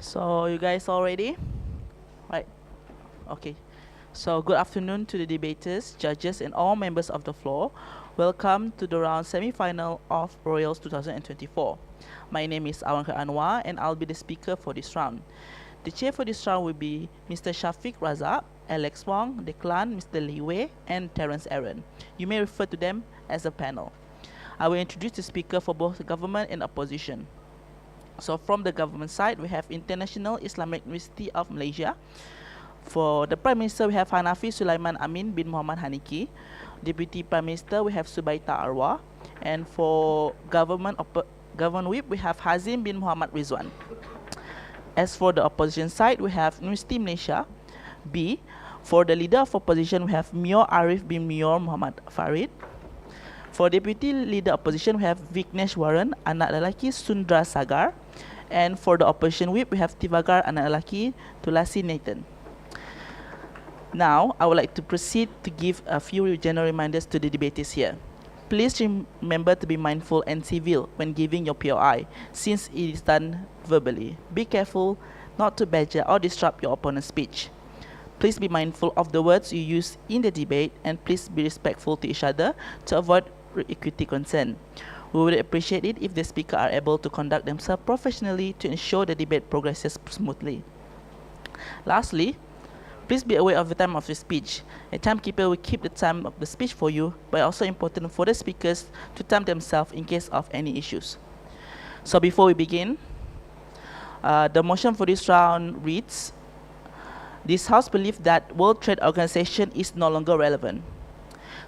So you guys all ready? Right. Okay. So good afternoon to the debaters, judges, and all members of the floor. Welcome to the round semi-final of Royals 2024. My name is Awanka Anwar, and I'll be the speaker for this round. The chair for this round will be Mr. Shafiq Razak, Alex Wong, Declan, Mr. Lee Wei, and Terence Aaron. You may refer to them as a panel. I will introduce the speaker for both the government and opposition. So from the government side, we have International Islamic University of Malaysia. For the Prime Minister, we have Hanafi Sulaiman Amin bin Muhammad Haniki. Deputy Prime Minister, we have Subaita Arwah. And for Government Whip, we have Hazim bin Muhammad Rizwan. As for the opposition side, we have Universiti Malaysia, B. For the Leader of Opposition, we have Myor Arif bin Myor Muhammad Farid. For Deputy Leader Opposition, we have Vignesh Waran, anak lelaki Sundra Sagar. And for the Opposition Whip, we have Tivagar, anak lelaki Tulasi Nathan. Now, I would like to proceed to give a few general reminders to the debaters here. Please remember to be mindful and civil when giving your POI, since it is done verbally. Be careful not to badger or disrupt your opponent's speech. Please be mindful of the words you use in the debate, and please be respectful to each other to avoid equity concern. We would appreciate it if the speaker are able to conduct themselves professionally to ensure the debate progresses smoothly. Lastly, please be aware of the time of your speech. A timekeeper will keep the time of the speech for you, but also important for the speakers to time themselves in case of any issues. So before we begin, the motion for this round reads, this House believes that World Trade Organization is no longer relevant.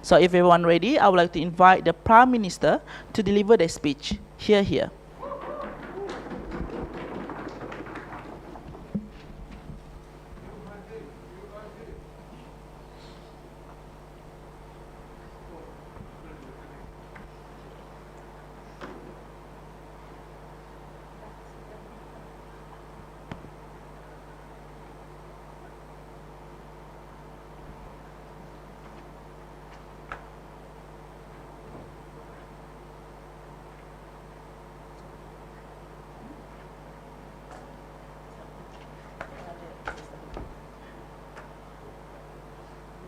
So if everyone ready, I would like to invite the Prime Minister to deliver the speech. Here.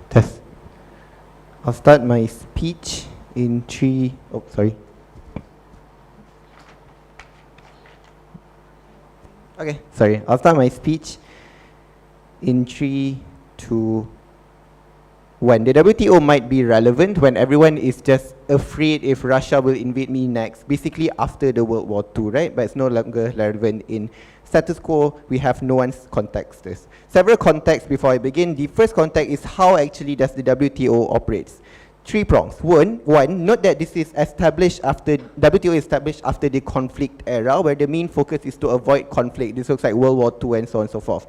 Test. I'll start my speech in three. Oh, sorry. Okay, sorry. I'll start my speech in 3, 2, 1. The WTO might be relevant when everyone is just afraid if Russia will invade me next, basically after the World War II, right? But it's no longer relevant in status quo. We have no one's context. There's several contexts before I begin. The first context is how actually does the WTO operates. 3 prongs. One, note that this is established after, WTO is established after the conflict era, where the main focus is to avoid conflict. This looks like World War II and so on and so forth.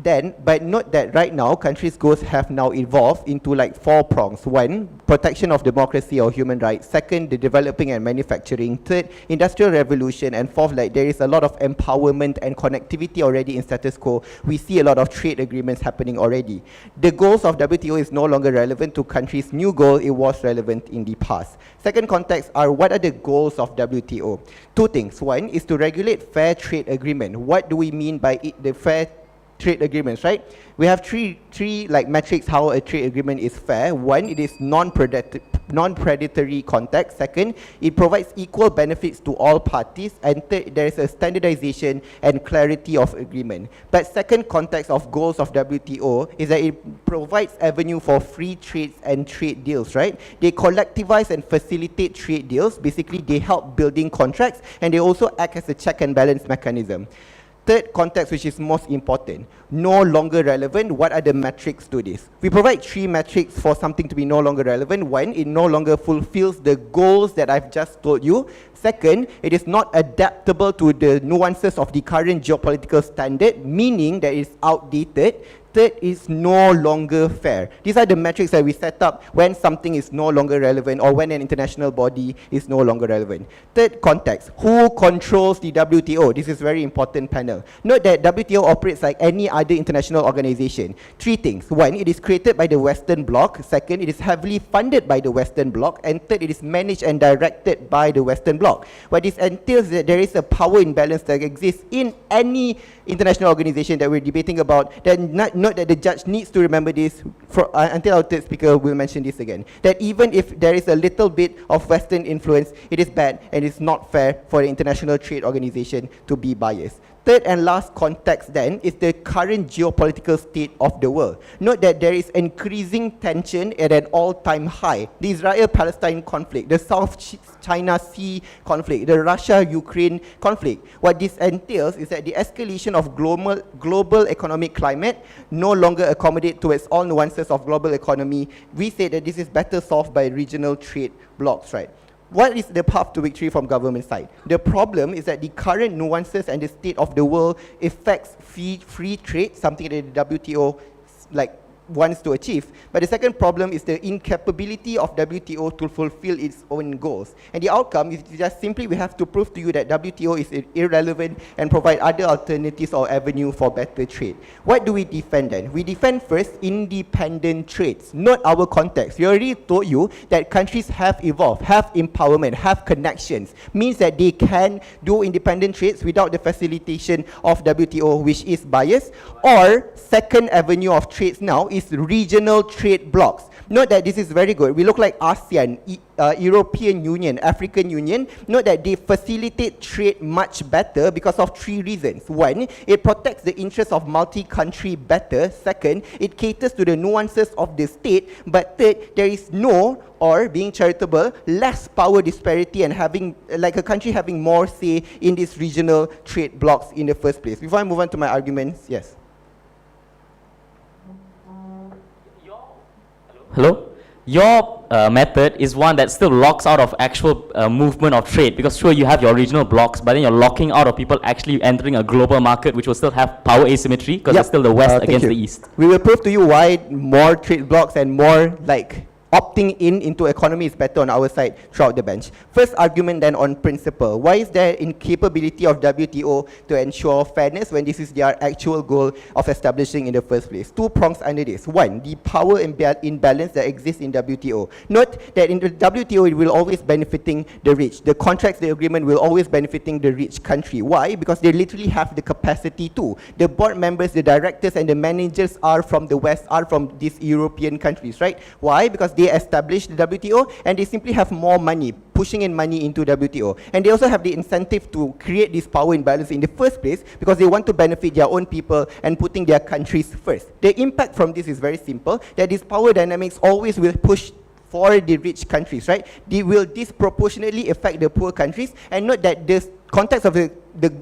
Then, but note that right now, countries' goals have now evolved into like 4 prongs. 1, protection of democracy or human rights. 2nd, the developing and manufacturing. 3rd, industrial revolution. And 4th, like there is a lot of empowerment and connectivity already in status quo. We see a lot of trade agreements happening already. The goals of WTO is no longer relevant to countries' new goal. It was relevant in the past. Second context are what are the goals of WTO? 2 things. 1 is to regulate fair trade agreement. What do we mean by the fair trade agreements, right? We have three like metrics how a trade agreement is fair. 1, it is non-predatory context. 2nd, it provides equal benefits to all parties. And 3rd, there is a standardization and clarity of agreement. But second context of goals of WTO is that it provides avenue for free trades and trade deals, right? They collectivize and facilitate trade deals. Basically, they help building contracts, and they also act as a check and balance mechanism. Third context, which is most important, no longer relevant. What are the metrics to this? We provide 3 metrics for something to be no longer relevant. 1, it no longer fulfills the goals that I've just told you. 2nd, it is not adaptable to the nuances of the current geopolitical standard, meaning that it's outdated. third is no longer fair. These are the metrics that we set up when something is no longer relevant or when an international body is no longer relevant. Third context, who controls the WTO? This is very important panel. Note that WTO operates like any other international organization. Three things. One, it is created by the Western Bloc. Second, it is heavily funded by the Western Bloc. And third, it is managed and directed by the Western Bloc. What this entails that there is a power imbalance that exists in any international organization that we're debating about. Then note that the judge needs to remember this until our third speaker will mention this again. That even if there is a little bit of Western influence, it is bad and it's not fair for the International Trade Organization to be biased. Third and last context then is the current geopolitical state of the world. Note that there is increasing tension at an all-time high. The Israel-Palestine conflict, the South China Sea conflict, the Russia-Ukraine conflict. What this entails is that the escalation of global economic climate no longer accommodate towards all nuances of global economy. We say that this is better solved by regional trade blocs, right? What is the path to victory from government side? The problem is that the current nuances and the state of the world affects free trade, something that the WTO wants to achieve. But the second problem is the incapability of WTO to fulfill its own goals. And the outcome is just simply we have to prove to you that WTO is irrelevant and provide other alternatives or avenue for better trade. What do we defend then? We defend first independent trades, not our context. We already told you that countries have evolved, have empowerment, have connections, means that they can do independent trades without the facilitation of WTO, which is biased. Or second avenue of trades now is regional trade blocs. Note that this is very good. We look like ASEAN, European Union, African Union. Note that they facilitate trade much better because of three reasons. One, it protects the interests of multi-country better. Second, it caters to the nuances of the state. But third, there is no, or being charitable, less power disparity and having, like a country having more say in these regional trade blocs in the first place. Before I move on to my arguments, yes. Hello? Your method is one that still locks out of actual movement of trade, because sure, you have your regional blocks, but then you're locking out of people actually entering a global market which will still have power asymmetry, because it's still the West against the East. We will prove to you why more trade blocks and more opting into economy is better on our side throughout the bench. First argument then on principle. Why is there incapability of WTO to ensure fairness when this is their actual goal of establishing in the first place? Two prongs under this. One, the power imbalance that exists in WTO. Note that in the WTO it will always benefiting the rich. The contracts, the agreement will always benefiting the rich country. Why? Because they literally have the capacity to. The board members, the directors and the managers are from the West, are from these European countries, right? Why? Because they established the WTO and they simply have more money, pushing in money into WTO. And they also have the incentive to create this power imbalance in the first place because they want to benefit their own people and putting their countries first. The impact from this is very simple, that this power dynamics always will push for the rich countries, right? They will disproportionately affect the poor countries. And note that the context of the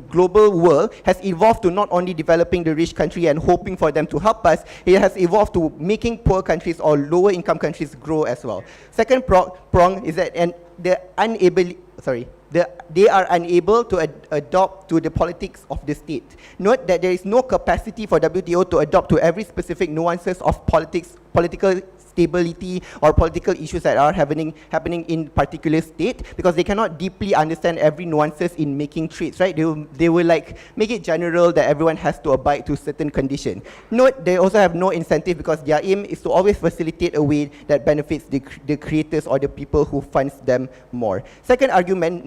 global world has evolved to not only developing the rich country and hoping for them to help us, it has evolved to making poor countries or lower income countries grow as well. Second prong is that they are unable to adopt to the politics of the state. Note that there is no capacity for WTO to adopt to every specific nuances of political stability or political issues that are happening in particular state, because they cannot deeply understand every nuances in making trades, right? They will make it general that everyone has to abide to certain condition. Note they also have no incentive because their aim is to always facilitate a way that benefits the creators or the people who funds them more. Second argument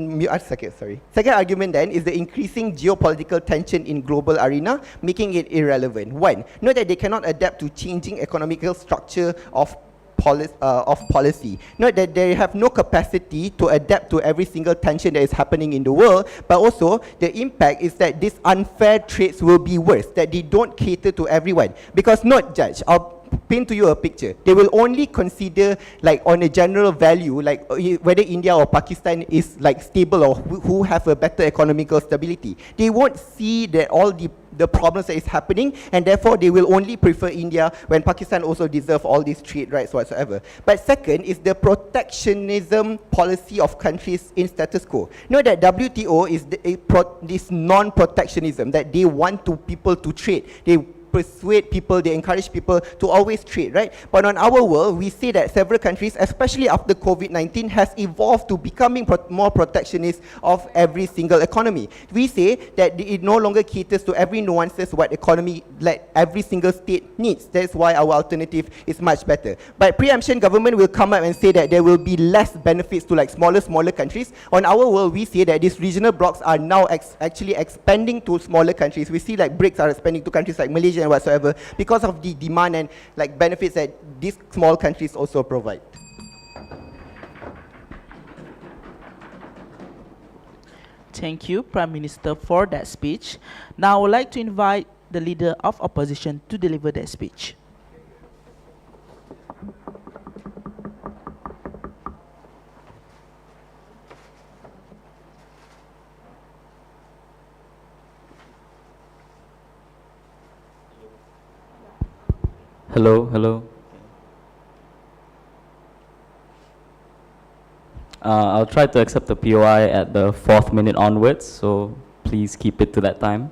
then is the increasing geopolitical tension in global arena, making it irrelevant. One, note that they cannot adapt to changing economical structure of policy. Note that they have no capacity to adapt to every single tension that is happening in the world, but also the impact is that these unfair trades will be worse, that they don't cater to everyone. Because note, Judge, I'll paint to you a picture. They will only consider on a general value, whether India or Pakistan is stable or who have a better economical stability. They won't see that all the problems that is happening, and therefore they will only prefer India when Pakistan also deserve all these trade rights whatsoever. But second is the protectionism policy of countries in status quo. Know that WTO is this non-protectionism, that they want people to trade. They persuade people, they encourage people to always trade, right? But on our world, we see that several countries, especially after COVID-19, has evolved to becoming more protectionist of every single economy. We say that it no longer caters to every nuances what economy, like every single state needs. That's why our alternative is much better. But preemption government will come up and say that there will be less benefits to like smaller countries. On our world, we say that these regional blocks are now actually expanding to smaller countries. We see like BRICS are expanding to countries like Malaysia and whatsoever because of the demand and like benefits that these small countries also provide. Thank you, Prime Minister, for that speech. Now I would like to invite the Leader of Opposition to deliver that speech. Hello. I'll try to accept the POI at the 4th minute onwards, so please keep it to that time.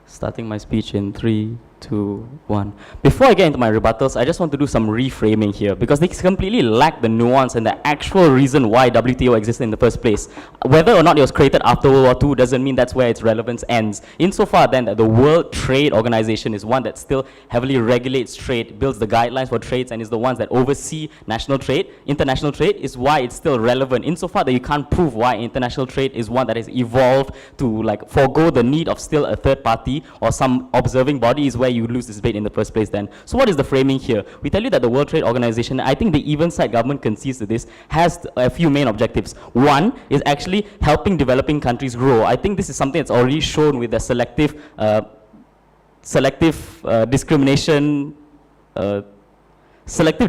Starting my speech in 3, 2, 1. Before I get into my rebuttals, I just want to do some reframing here because they completely lack the nuance and the actual reason why WTO existed in the first place. Whether or not it was created after World War II doesn't mean that's where its relevance ends. Insofar then that the World Trade Organization is one that still heavily regulates trade, builds the guidelines for trades, and is the ones that oversee national trade, international trade is why it's still relevant. Insofar that you can't prove why international trade is one that has evolved to like forego the need of still a third party or some observing body is where you lose this debate in the first place then. So what is the framing here? We tell you that the World Trade Organization, I think the even side government concedes to this, has a few main objectives. One is actually helping developing countries grow. I think this is something that's already shown with the selective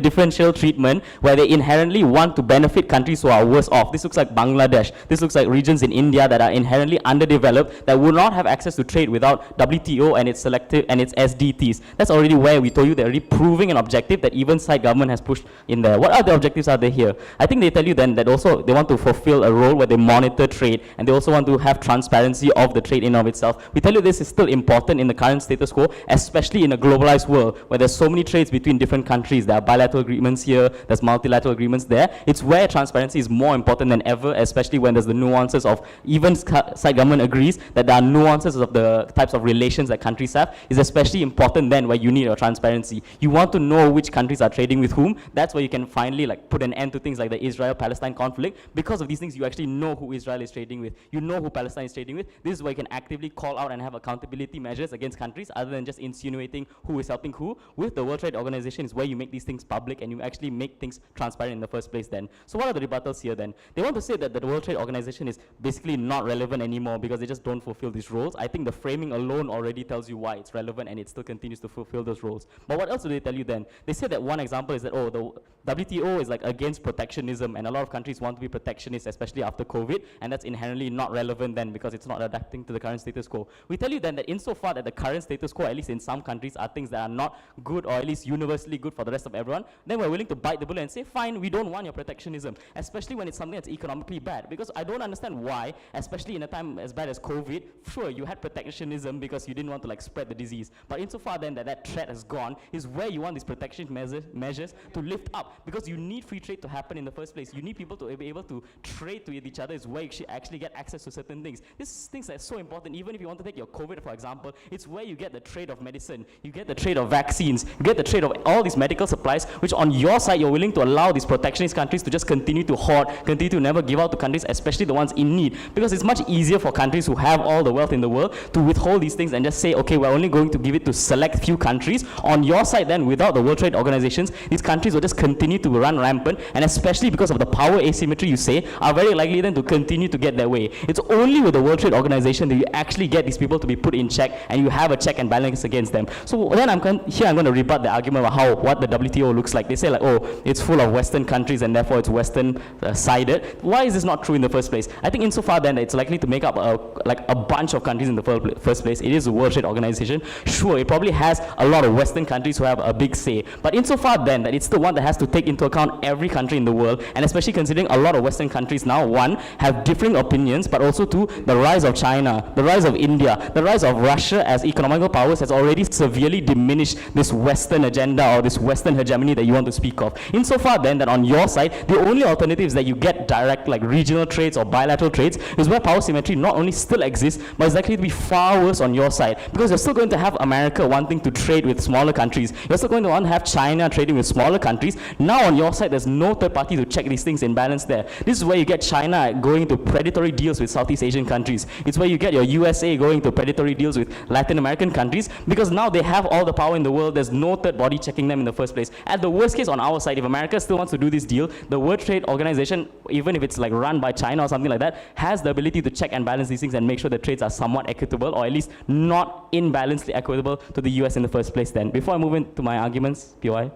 differential treatment where they inherently want to benefit countries who are worse off. This looks like Bangladesh. This looks like regions in India that are inherently underdeveloped that would not have access to trade without WTO and its selective and its SDTs. That's already where we told you they're already proving an objective that even side government has pushed in there. What other objectives are there here? I think they tell you then that also they want to fulfill a role where they monitor trade and they also want to have transparency of the trade in and of itself. We tell you this is still important in the current status quo, especially in a globalized world where there's so many trades between different countries. There are bilateral agreements here, there's multilateral agreements there. It's where transparency is more important than ever, especially when there's the nuances of, even side government agrees that there are nuances of the types of relations that countries have. Is especially important then where you need a transparency. You want to know which countries are trading with whom. That's where you can finally like put an end to things like the Israel-Palestine conflict. Because of these things, you actually know who Israel is trading with. You know who Palestine is trading with. This is where you can actively call out and have accountability measures against countries other than just insinuating who is helping who. With the World Trade Organization is where you make these things public and you actually make things transparent in the first place then. So what are the rebuttals here then? They want to say that the World Trade Organization is basically not relevant anymore because they just don't fulfill these roles. I think the framing alone already tells you why it's relevant and it still continues to fulfill those roles. But what else do they tell you then? They say that one example is that, oh, the WTO is like against protectionism and a lot of countries want to be protectionist, especially after COVID, and that's inherently not relevant then because it's not adapting to the current status quo. We tell you then that insofar that the current status quo, at least in some countries, are things that are not good or at least universally good for the rest of everyone, then we're willing to bite the bullet and say, fine, we don't want your protectionism, especially when it's something that's economically bad. Because I don't understand why, especially in a time as bad as COVID, sure, you had protectionism because you didn't want to like spread the disease. But insofar then that that threat has gone, is where you want these protection measures to lift up. Because you need free trade to happen in the first place. You need people to be able to trade with each other, is where you should actually get access to certain things. This is things that are so important. Even if you want to take your COVID, for example, it's where you get the trade of medicine, you get the trade of vaccines, you get the trade of all these medical supplies, which on your side, you're willing to allow these protectionist countries to just continue to hoard, continue to never give out to countries, especially the ones in need. Because it's much easier for countries who have all the wealth in the world to withhold these things and just say, okay, we're only going to give it to select few countries. On your side then, without the World Trade Organizations, these countries will just continue to run rampant, and especially because of the power asymmetry you say, are very likely then to continue to get their way. It's only with the World Trade Organization that you actually get these people to be put in check and you have a check and balance against them. So then I'm going to rebut the argument about what the WTO looks like. They say like, oh, it's full of Western countries and therefore it's Western sided. Why is this not true in the first place? I think insofar then that it's likely to make up like a bunch of countries in the first place. It is a World Trade Organization. Sure, it probably has a lot of Western countries who have a big say. But insofar then that it's the one that has to take into account every country in the world, and especially considering a lot of Western countries now, one, have differing opinions, but also two, the rise of China, the rise of India, the rise of Russia as economical powers has already severely diminished this Western agenda or this Western hegemony that you want to speak of. Insofar then that on your side, the only alternatives that you get direct, like regional trades or bilateral trades, is where power symmetry not only still exists, but is likely to be far worse on your side, because you're still going to have America wanting to trade with smaller countries. You're still going to want to have China trading with smaller countries. Now on your side, there's no third party to check these things in balance there. This is where you get China going into predatory deals with Southeast Asian countries. It's where you get your USA going to predatory deals with Latin American countries, because now they have all the power in the world. There's no third body checking them in the first place. At the worst case on our side, if America still wants to do this deal, the World Trade Organization, even if it's like run by China or something like that, has the ability to check and balance these things and make sure the trades are somewhat equitable, or at least not imbalancedly equitable to the US in the first place then. Before I move into my arguments, PY?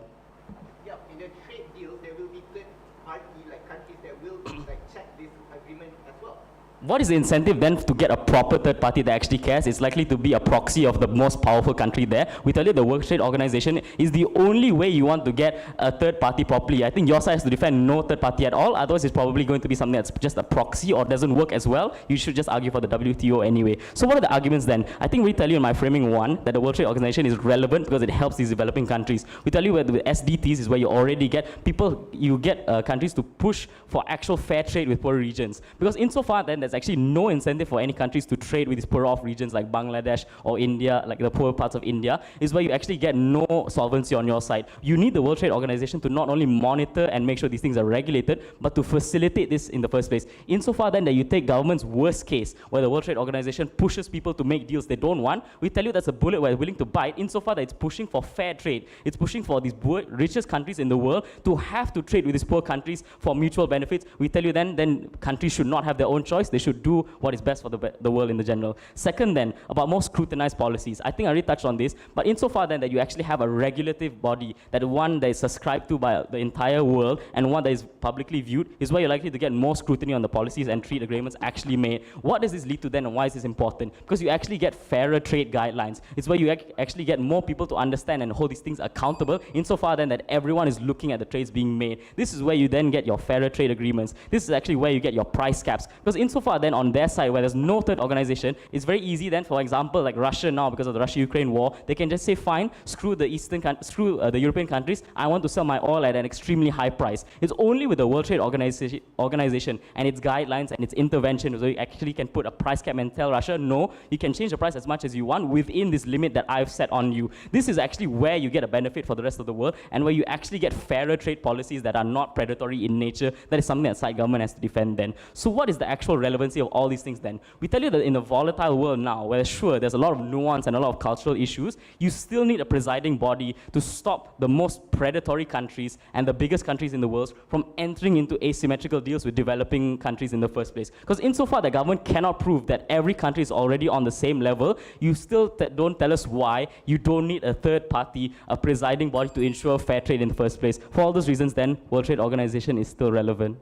Yeah, in the trade deals, there will be third party, like countries that will like check this agreement as well. What is the incentive then to get a proper third party that actually cares? It's likely to be a proxy of the most powerful country there. We tell you the World Trade Organization is the only way you want to get a third party properly. I think your side has to defend no third party at all. Otherwise, it's probably going to be something that's just a proxy or doesn't work as well. You should just argue for the WTO anyway. So what are the arguments then? I think we tell you in my framing one that the World Trade Organization is relevant because it helps these developing countries. We tell you where the SDTs is where you already get people, you get countries to push for actual fair trade with poor regions. Because insofar then there's actually no incentive for any countries to trade with these poor off regions like Bangladesh or India, like the poor parts of India, is where you actually get no solvency on your side. You need the World Trade Organization to not only monitor and make sure these things are regulated, but to facilitate this in the first place. Insofar then that you take government's worst case, where the World Trade Organization pushes people to make deals they don't want, we tell you that's a bullet we're willing to bite, insofar that it's pushing for fair trade. It's pushing for these richest countries in the world to have to trade with these poor countries for mutual benefits. We tell you then countries should not have their own choice. They should do what is best for the world in the general. Second then, about more scrutinized policies. I think I already touched on this, but insofar then that you actually have a regulative body, that one that is subscribed to by the entire world and one that is publicly viewed, is where you're likely to get more scrutiny on the policies and trade agreements actually made. What does this lead to then, and why is this important? Because you actually get fairer trade guidelines. It's where you actually get more people to understand and hold these things accountable, insofar then that everyone is looking at the trades being made. This is where you then get your fairer trade agreements. This is actually where you get your price caps. Because insofar then on their side, where there's no third organization, it's very easy then, for example, like Russia now, because of the Russia-Ukraine war, they can just say, fine, screw the the European countries, I want to sell my oil at an extremely high price. It's only with the World Trade Organization and its guidelines and its intervention where you actually can put a price cap and tell Russia, no, you can change the price as much as you want within this limit that I've set on you. This is actually where you get a benefit for the rest of the world, and where you actually get fairer trade policies that are not predatory in nature. That is something that side government has to defend then. So what is the actual relevancy of all these things then? We tell you that in a volatile world now, where sure, there's a lot of nuance and a lot of cultural issues, you still need a presiding body to stop the most predatory countries and the biggest countries in the world from entering into asymmetrical deals with developing countries in the first place. Because insofar the government cannot prove that every country is already on the same level, you still don't tell us why you don't need a third party, a presiding body to ensure fair trade in the first place. For all those reasons then, World Trade Organization is still relevant.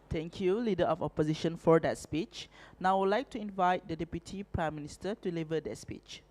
Thank you, Leader of Opposition, for that speech. Now I would like to invite the Deputy Prime Minister to deliver that speech.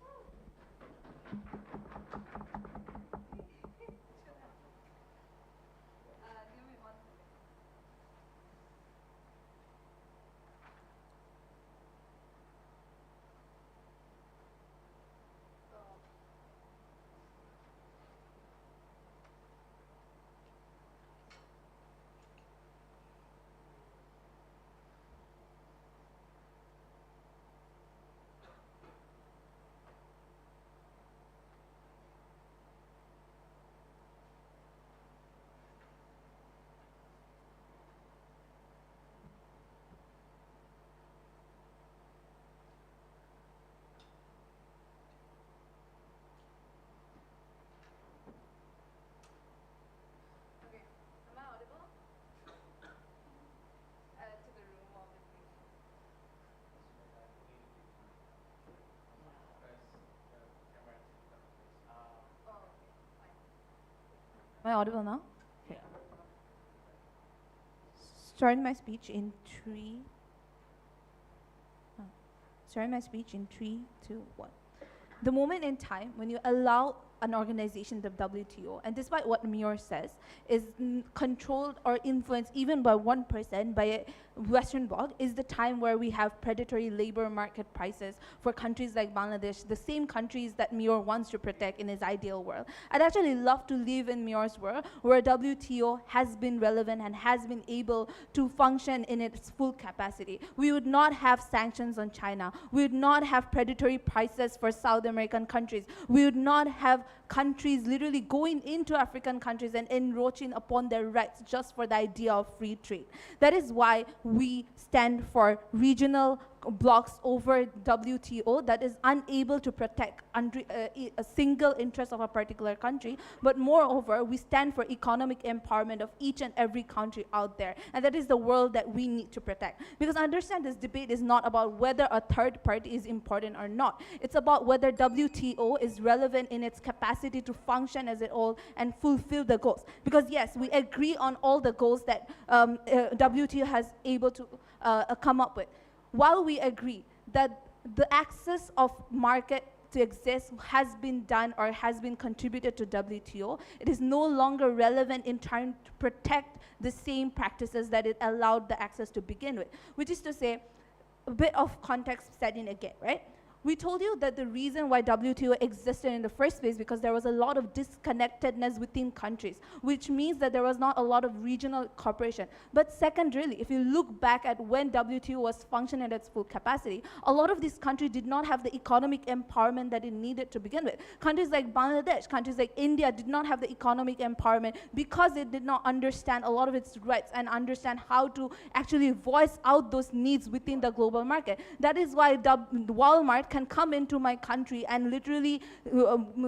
I audible now? Okay. Starting my speech in three. Starting my speech in 3, 2, 1. The moment in time when you allow an organization, the WTO, and despite what Muir says, is controlled or influenced even by one person, by a Western bloc, is the time where we have predatory labor market prices for countries like Bangladesh, the same countries that Muir wants to protect in his ideal world. I'd actually love to live in Muir's world where WTO has been relevant and has been able to function in its full capacity. We would not have sanctions on China. We would not have predatory prices for South American countries. We would not have countries literally going into African countries and encroaching upon their rights just for the idea of free trade. That is why we stand for regional blocks over WTO that is unable to protect a single interest of a particular country, but moreover, we stand for economic empowerment of each and every country out there, and that is the world that we need to protect. Because understand, this debate is not about whether a third party is important or not. It's about whether WTO is relevant in its capacity to function as a whole and fulfill the goals. Because yes, we agree on all the goals that WTO has able to come up with. While we agree that the access of market to exist has been done or has been contributed to WTO, it is no longer relevant in trying to protect the same practices that it allowed the access to begin with. Which is to say, a bit of context setting again, right? We told you that the reason why WTO existed in the first place because there was a lot of disconnectedness within countries, which means that there was not a lot of regional cooperation. But secondarily, if you look back at when WTO was functioning at its full capacity, a lot of these countries did not have the economic empowerment that it needed to begin with. Countries like Bangladesh, countries like India did not have the economic empowerment because it did not understand a lot of its rights and understand how to actually voice out those needs within the global market. That is why Walmart can come into my country and literally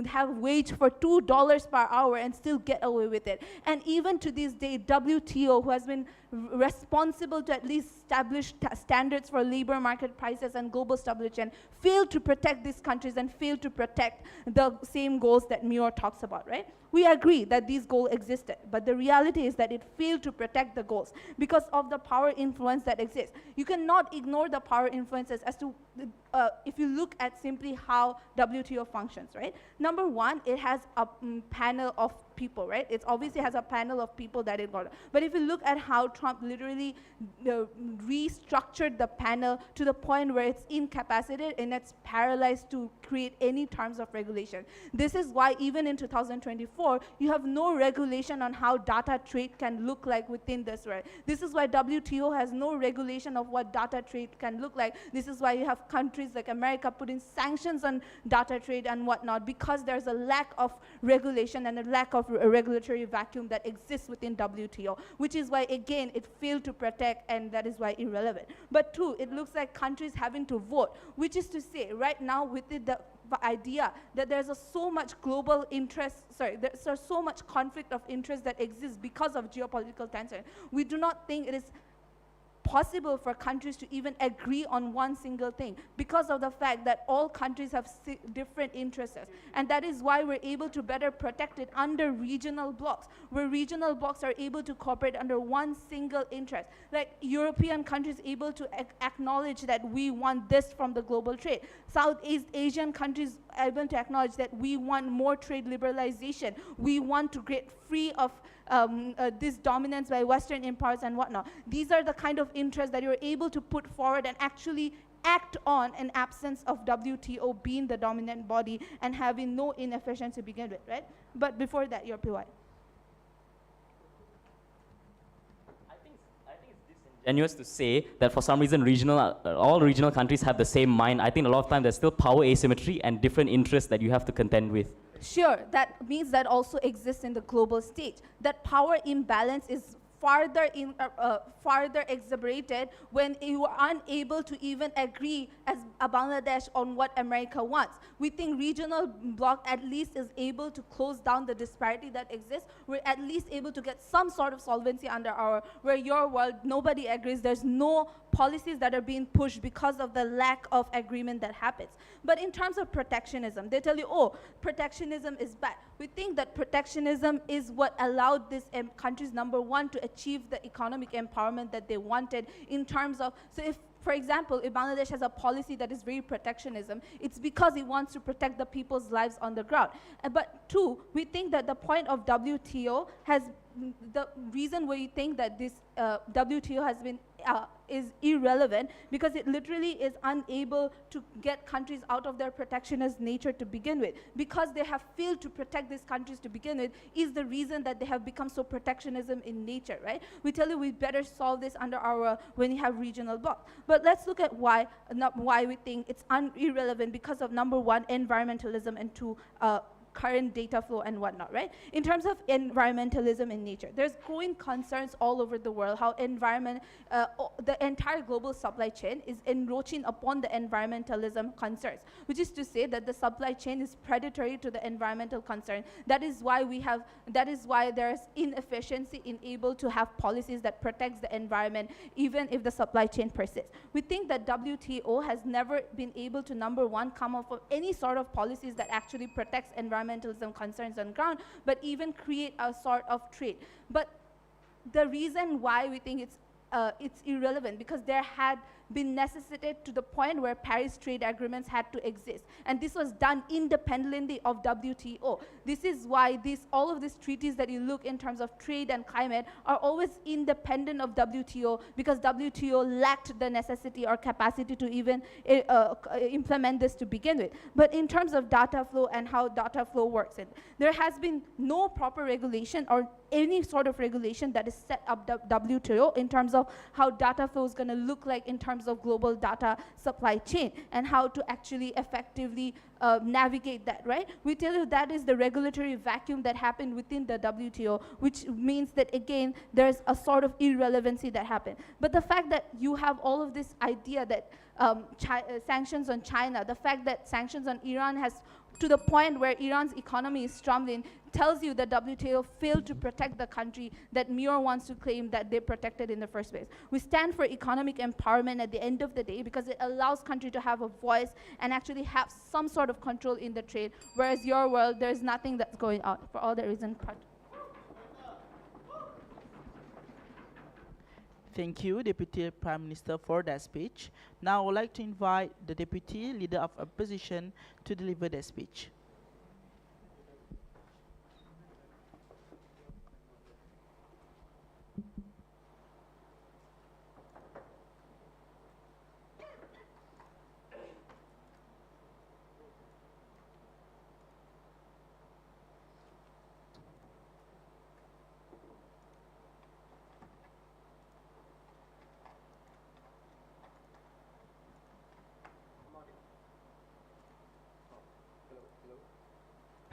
have wage for $2 per hour and still get away with it. And even to this day, WTO, who has been responsible to at least establish standards for labor market prices and global stability, failed to protect these countries and failed to protect the same goals that Muir talks about, right? We agree that these goals existed, but the reality is that it failed to protect the goals because of the power influence that exists. You cannot ignore the power influences as to, if you look at simply how WTO functions, right? Number one, it has a panel of people, right? It obviously has a panel of people that it got. But if you look at how Trump literally restructured the panel to the point where it's incapacitated and it's paralyzed to create any terms of regulation. This is why even in 2024, you have no regulation on how data trade can look like within this, right? This is why WTO has no regulation of what data trade can look like. This is why you have countries like America putting sanctions on data trade and whatnot, because there's a lack of regulation and a lack of a regulatory vacuum that exists within WTO, which is why, again, it failed to protect, and that is why irrelevant. But two, it looks like countries having to vote, which is to say, right now, within the idea that there's so much global interest, there's so much conflict of interest that exists because of geopolitical tension. We do not think it is possible for countries to even agree on one single thing because of the fact that all countries have different interests. And that is why we're able to better protect it under regional blocks, where regional blocks are able to cooperate under one single interest. Like European countries able to acknowledge that we want this from the global trade. Southeast Asian countries able to acknowledge that we want more trade liberalization. We want to get free of this dominance by Western empires and whatnot. These are the kind of interests that you're able to put forward and actually act on in absence of WTO being the dominant body and having no inefficiency to begin with, right? But before that, your PY. I think it's disingenuous to say that for some reason all regional countries have the same mind. I think a lot of time there's still power asymmetry and different interests that you have to contend with. Sure, that means that also exists in the global stage. That power imbalance is farther exacerbated when you are unable to even agree as a Bangladesh on what America wants. We think regional bloc at least is able to close down the disparity that exists. We're at least able to get some sort of solvency under where your world, nobody agrees. There's no policies that are being pushed because of the lack of agreement that happens. But in terms of protectionism, they tell you, oh, protectionism is bad. We think that protectionism is what allowed these countries, number one, to achieve the economic empowerment that they wanted in terms of, so if, for example, if Bangladesh has a policy that is very protectionism, it's because it wants to protect the people's lives on the ground. But two, we think that the point of WTO has, the reason why you think that this WTO has been is irrelevant because it literally is unable to get countries out of their protectionist nature to begin with. Because they have failed to protect these countries to begin with is the reason that they have become so protectionism in nature, right? We tell you we better solve this under our, when you have regional blocks. But let's look at why, not why we think it's irrelevant because of number one, environmentalism, and two, current data flow and whatnot, right? In terms of environmentalism in nature, there's growing concerns all over the world how the entire global supply chain is encroaching upon the environmentalism concerns, which is to say that the supply chain is predatory to the environmental concern. That is why there's inefficiency in able to have policies that protects the environment even if the supply chain persists. We think that WTO has never been able to, number one, come up with any sort of policies that actually protects environmentalism concerns on ground, but even create a sort of trade. But the reason why we think it's irrelevant because there had been necessitated to the point where Paris trade agreements had to exist. And this was done independently of WTO. This is why all of these treaties that you look in terms of trade and climate are always independent of WTO because WTO lacked the necessity or capacity to even implement this to begin with. But in terms of data flow and how data flow works, there has been no proper regulation or any sort of regulation that is set up WTO in terms of how data flow is going to look like in terms of global data supply chain and how to actually effectively navigate that, right? We tell you that is the regulatory vacuum that happened within the WTO, which means that, again, there's a sort of irrelevancy that happened. But the fact that you have all of this idea that sanctions on China, the fact that sanctions on Iran has to the point where Iran's economy is stumbling, tells you that WTO failed to protect the country that Muir wants to claim that they protected in the first place. We stand for economic empowerment at the end of the day because it allows country to have a voice and actually have some sort of control in the trade, whereas your world, there's nothing that's going on for all the reasons. Thank you, Deputy Prime Minister, for that speech. Now I would like to invite the Deputy Leader of Opposition to deliver their speech.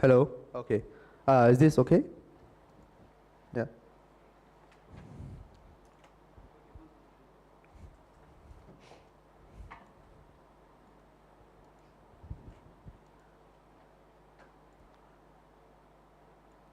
Hello. Okay. Is this okay? Yeah.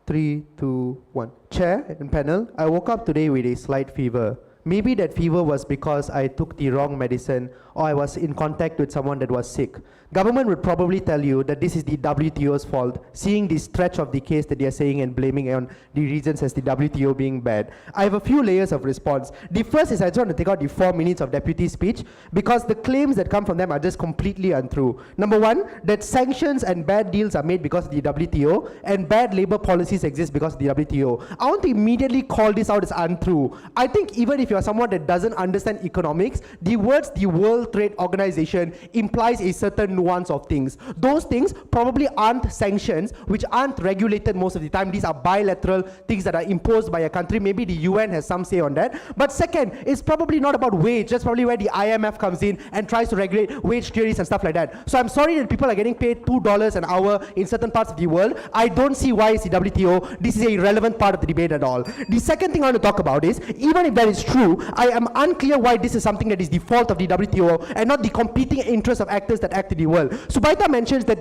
Three, two, one. Chair and panel, I woke up today with a slight fever. Maybe that fever was because I took the wrong medicine or I was in contact with someone that was sick. Government would probably tell you that this is the WTO's fault, seeing the stretch of the case that they are saying and blaming on the reasons as the WTO being bad. I have a few layers of response. The first is I just want to take out the 4 minutes of deputy speech because the claims that come from them are just completely untrue. Number one, that sanctions and bad deals are made because of the WTO and bad labor policies exist because of the WTO. I want to immediately call this out as untrue. I think even if you're someone that doesn't understand economics, the words the World Trade Organization implies a certain nuance of things. Those things probably aren't sanctions, which aren't regulated most of the time. These are bilateral things that are imposed by a country. Maybe the UN has some say on that. But second, it's probably not about wage. That's probably where the IMF comes in and tries to regulate wage theories and stuff like that. So I'm sorry that people are getting paid $2 an hour in certain parts of the world. I don't see why it's the WTO. This is a relevant part of the debate at all. The second thing I want to talk about is, even if that is true, I am unclear why this is something that is the fault of the WTO and not the competing interests of actors that act in the world. Subaita mentions that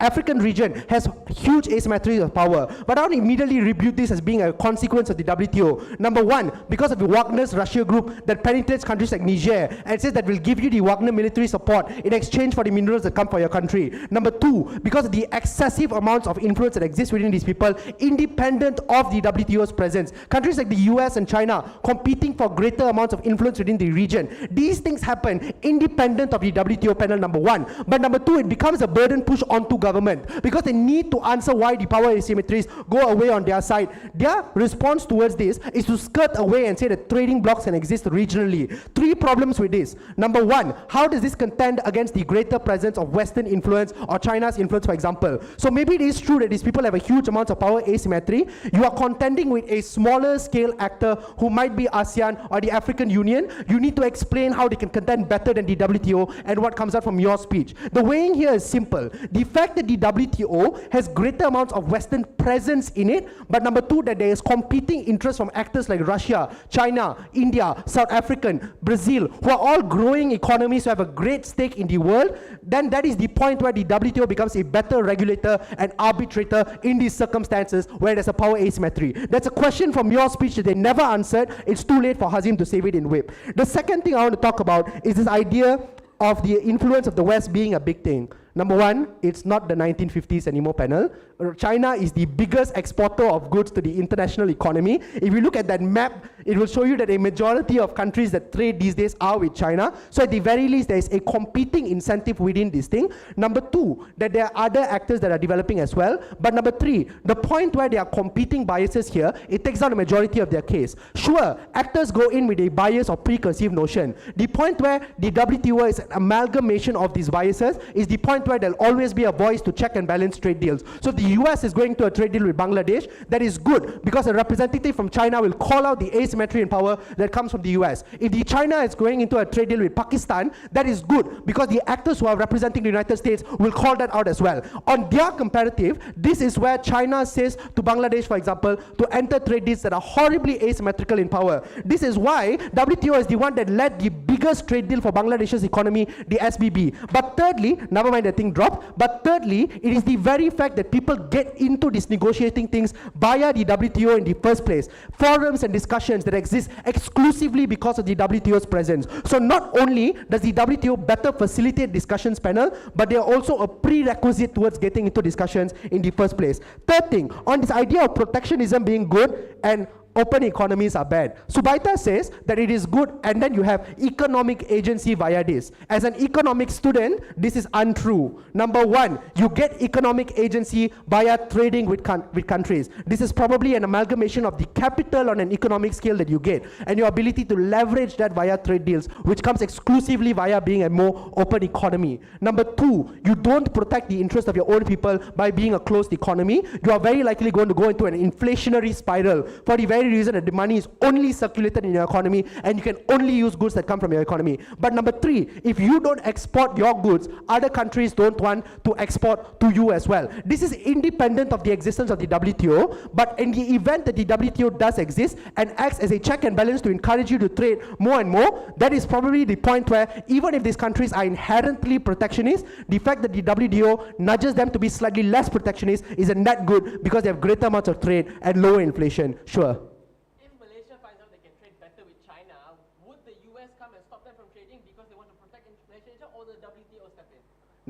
African region has huge asymmetry of power. But I want to immediately rebuke this as being a consequence of the WTO. Number one, because of the Wagner's Russia group that penetrates countries like Niger and says that we'll give you the Wagner military support in exchange for the minerals that come for your country. Number two, because of the excessive amounts of influence that exist within these people, independent of the WTO's presence. Countries like the US and China competing for greater amounts of influence within the region. These things happen independent of the WTO panel, number one. But number two, it becomes a burden push onto government because they need to answer why the power asymmetries go away on their side. Their response towards this is to skirt away and say that trading blocks can exist regionally. Three problems with this. Number one, how does this contend against the greater presence of Western influence or China's influence, for example? So maybe it is true that these people have a huge amount of power asymmetry. You are contending with a smaller scale actor who might be ASEAN or the African Union. You need to explain how they can contend better than the WTO and what comes out from your speech. The weighing here is simple. The fact that the WTO has greater amounts of Western presence in it, but number two, that there is competing interest from actors like Russia, China, India, South African, Brazil, who are all growing economies who have a great stake in the world, then that is the point where the WTO becomes a better regulator and arbitrator in these circumstances where there's a power asymmetry. That's a question from your speech that they never answered. It's too late for Hazim to save it in whip. The second thing I want to talk about is this idea of the influence of the West being a big thing. Number one, it's not the 1950s anymore panel. China is the biggest exporter of goods to the international economy. If you look at that map, it will show you that a majority of countries that trade these days are with China. So at the very least, there is a competing incentive within this thing. Number two, that there are other actors that are developing as well. But number three, the point where there are competing biases here, it takes down the majority of their case. Sure, actors go in with a bias or preconceived notion. The point where the WTO is an amalgamation of these biases is the point where there'll always be a voice to check and balance trade deals. So if the US is going to a trade deal with Bangladesh, that is good because a representative from China will call out the asymmetry in power that comes from the US. If the China is going into a trade deal with Pakistan, that is good because the actors who are representing the United States will call that out as well. On their comparative, this is where China says to Bangladesh, for example, to enter trade deals that are horribly asymmetrical in power. This is why WTO is the one that led the biggest trade deal for Bangladesh's economy, the SBB. But thirdly, never mind the thing dropped, but thirdly, it is the very fact that people get into these negotiating things via the WTO in the first place. Forums and discussions that exist exclusively because of the WTO's presence. So not only does the WTO better facilitate discussions panel, but they are also a prerequisite towards getting into discussions in the first place. Third thing, on this idea of protectionism being good and open economies are bad. Subaita says that it is good and then you have economic agency via this. As an economic student, this is untrue. Number one, you get economic agency via trading with countries. This is probably an amalgamation of the capital on an economic scale that you get and your ability to leverage that via trade deals, which comes exclusively via being a more open economy. Number two, you don't protect the interest of your own people by being a closed economy. You are very likely going to go into an inflationary spiral for the very reason that the money is only circulated in your economy and you can only use goods that come from your economy. But number three, if you don't export your goods, other countries don't want to export to you as well. This is independent of the existence of the WTO, but in the event that the WTO does exist and acts as a check and balance to encourage you to trade more and more, that is probably the point where even if these countries are inherently protectionist, the fact that the WTO nudges them to be slightly less protectionist is a net good because they have greater amounts of trade and lower inflation. Sure.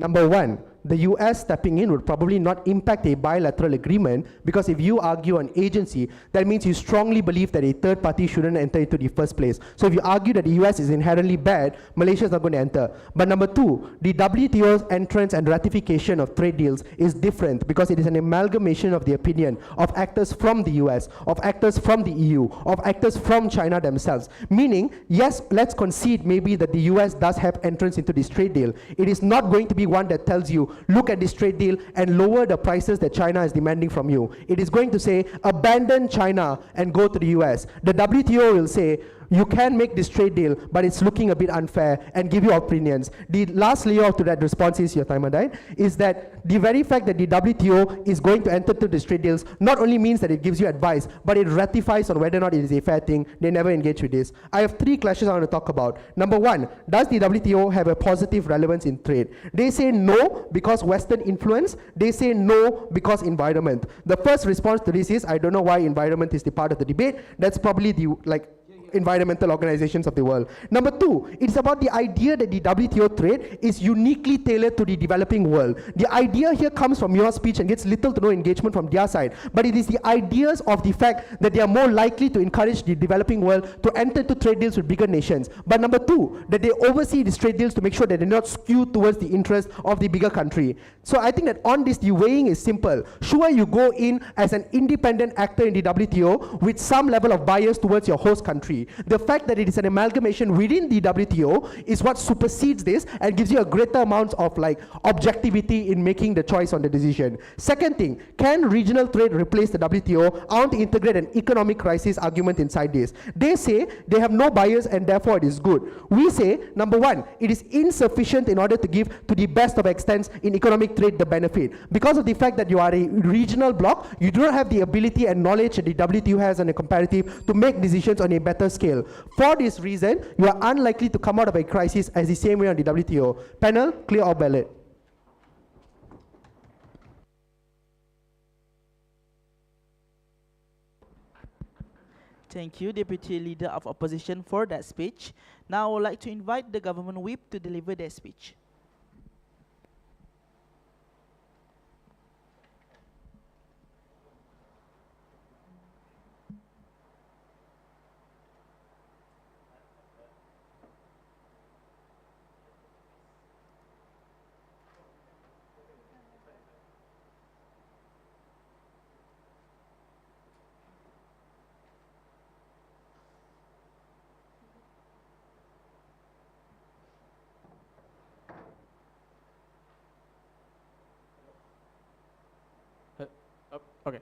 Number one, the US stepping in would probably not impact a bilateral agreement because if you argue on agency, that means you strongly believe that a third party shouldn't enter into the first place. So if you argue that the US is inherently bad, Malaysia is not going to enter. But number two, the WTO's entrance and ratification of trade deals is different because it is an amalgamation of the opinion of actors from the US, of actors from the EU, of actors from China themselves. Meaning, yes, let's concede maybe that the US does have entrance into this trade deal. It is not going to be one that tells you, look at this trade deal and lower the prices that China is demanding from you. It is going to say, abandon China and go to the US. The WTO will say, you can make this trade deal, but it's looking a bit unfair, and give your opinions. The last layer to that response is, your timer died, is that the very fact that the WTO is going to enter to these trade deals not only means that it gives you advice, but it ratifies on whether or not it is a fair thing. They never engage with this. I have three clashes I want to talk about. Number one, does the WTO have a positive relevance in trade? They say no because Western influence. They say no because environment. The first response to this is, I don't know why environment is the part of the debate. That's probably the environmental organizations of the world. Number two, it's about the idea that the WTO trade is uniquely tailored to the developing world. The idea here comes from your speech and gets little to no engagement from their side, but it is the ideas of the fact that they are more likely to encourage the developing world to enter into trade deals with bigger nations. But number two, that they oversee these trade deals to make sure that they're not skewed towards the interest of the bigger country. So I think that on this, the weighing is simple. Sure, you go in as an independent actor in the WTO with some level of bias towards your host country. The fact that it is an amalgamation within the WTO is what supersedes this and gives you a greater amount of objectivity in making the choice on the decision. Second thing, can regional trade replace the WTO? I want to integrate an economic crisis argument inside this. They say they have no bias and therefore it is good. We say, number one, it is insufficient in order to give to the best of extents in economic trade the benefit. Because of the fact that you are a regional bloc, you do not have the ability and knowledge that the WTO has on a comparative to make decisions on a better scale. For this reason, you are unlikely to come out of a crisis as the same way on the WTO. Panel, clear or ballot? Thank you, Deputy Leader of Opposition, for that speech. Now I would like to invite the government whip to deliver their speech. Okay.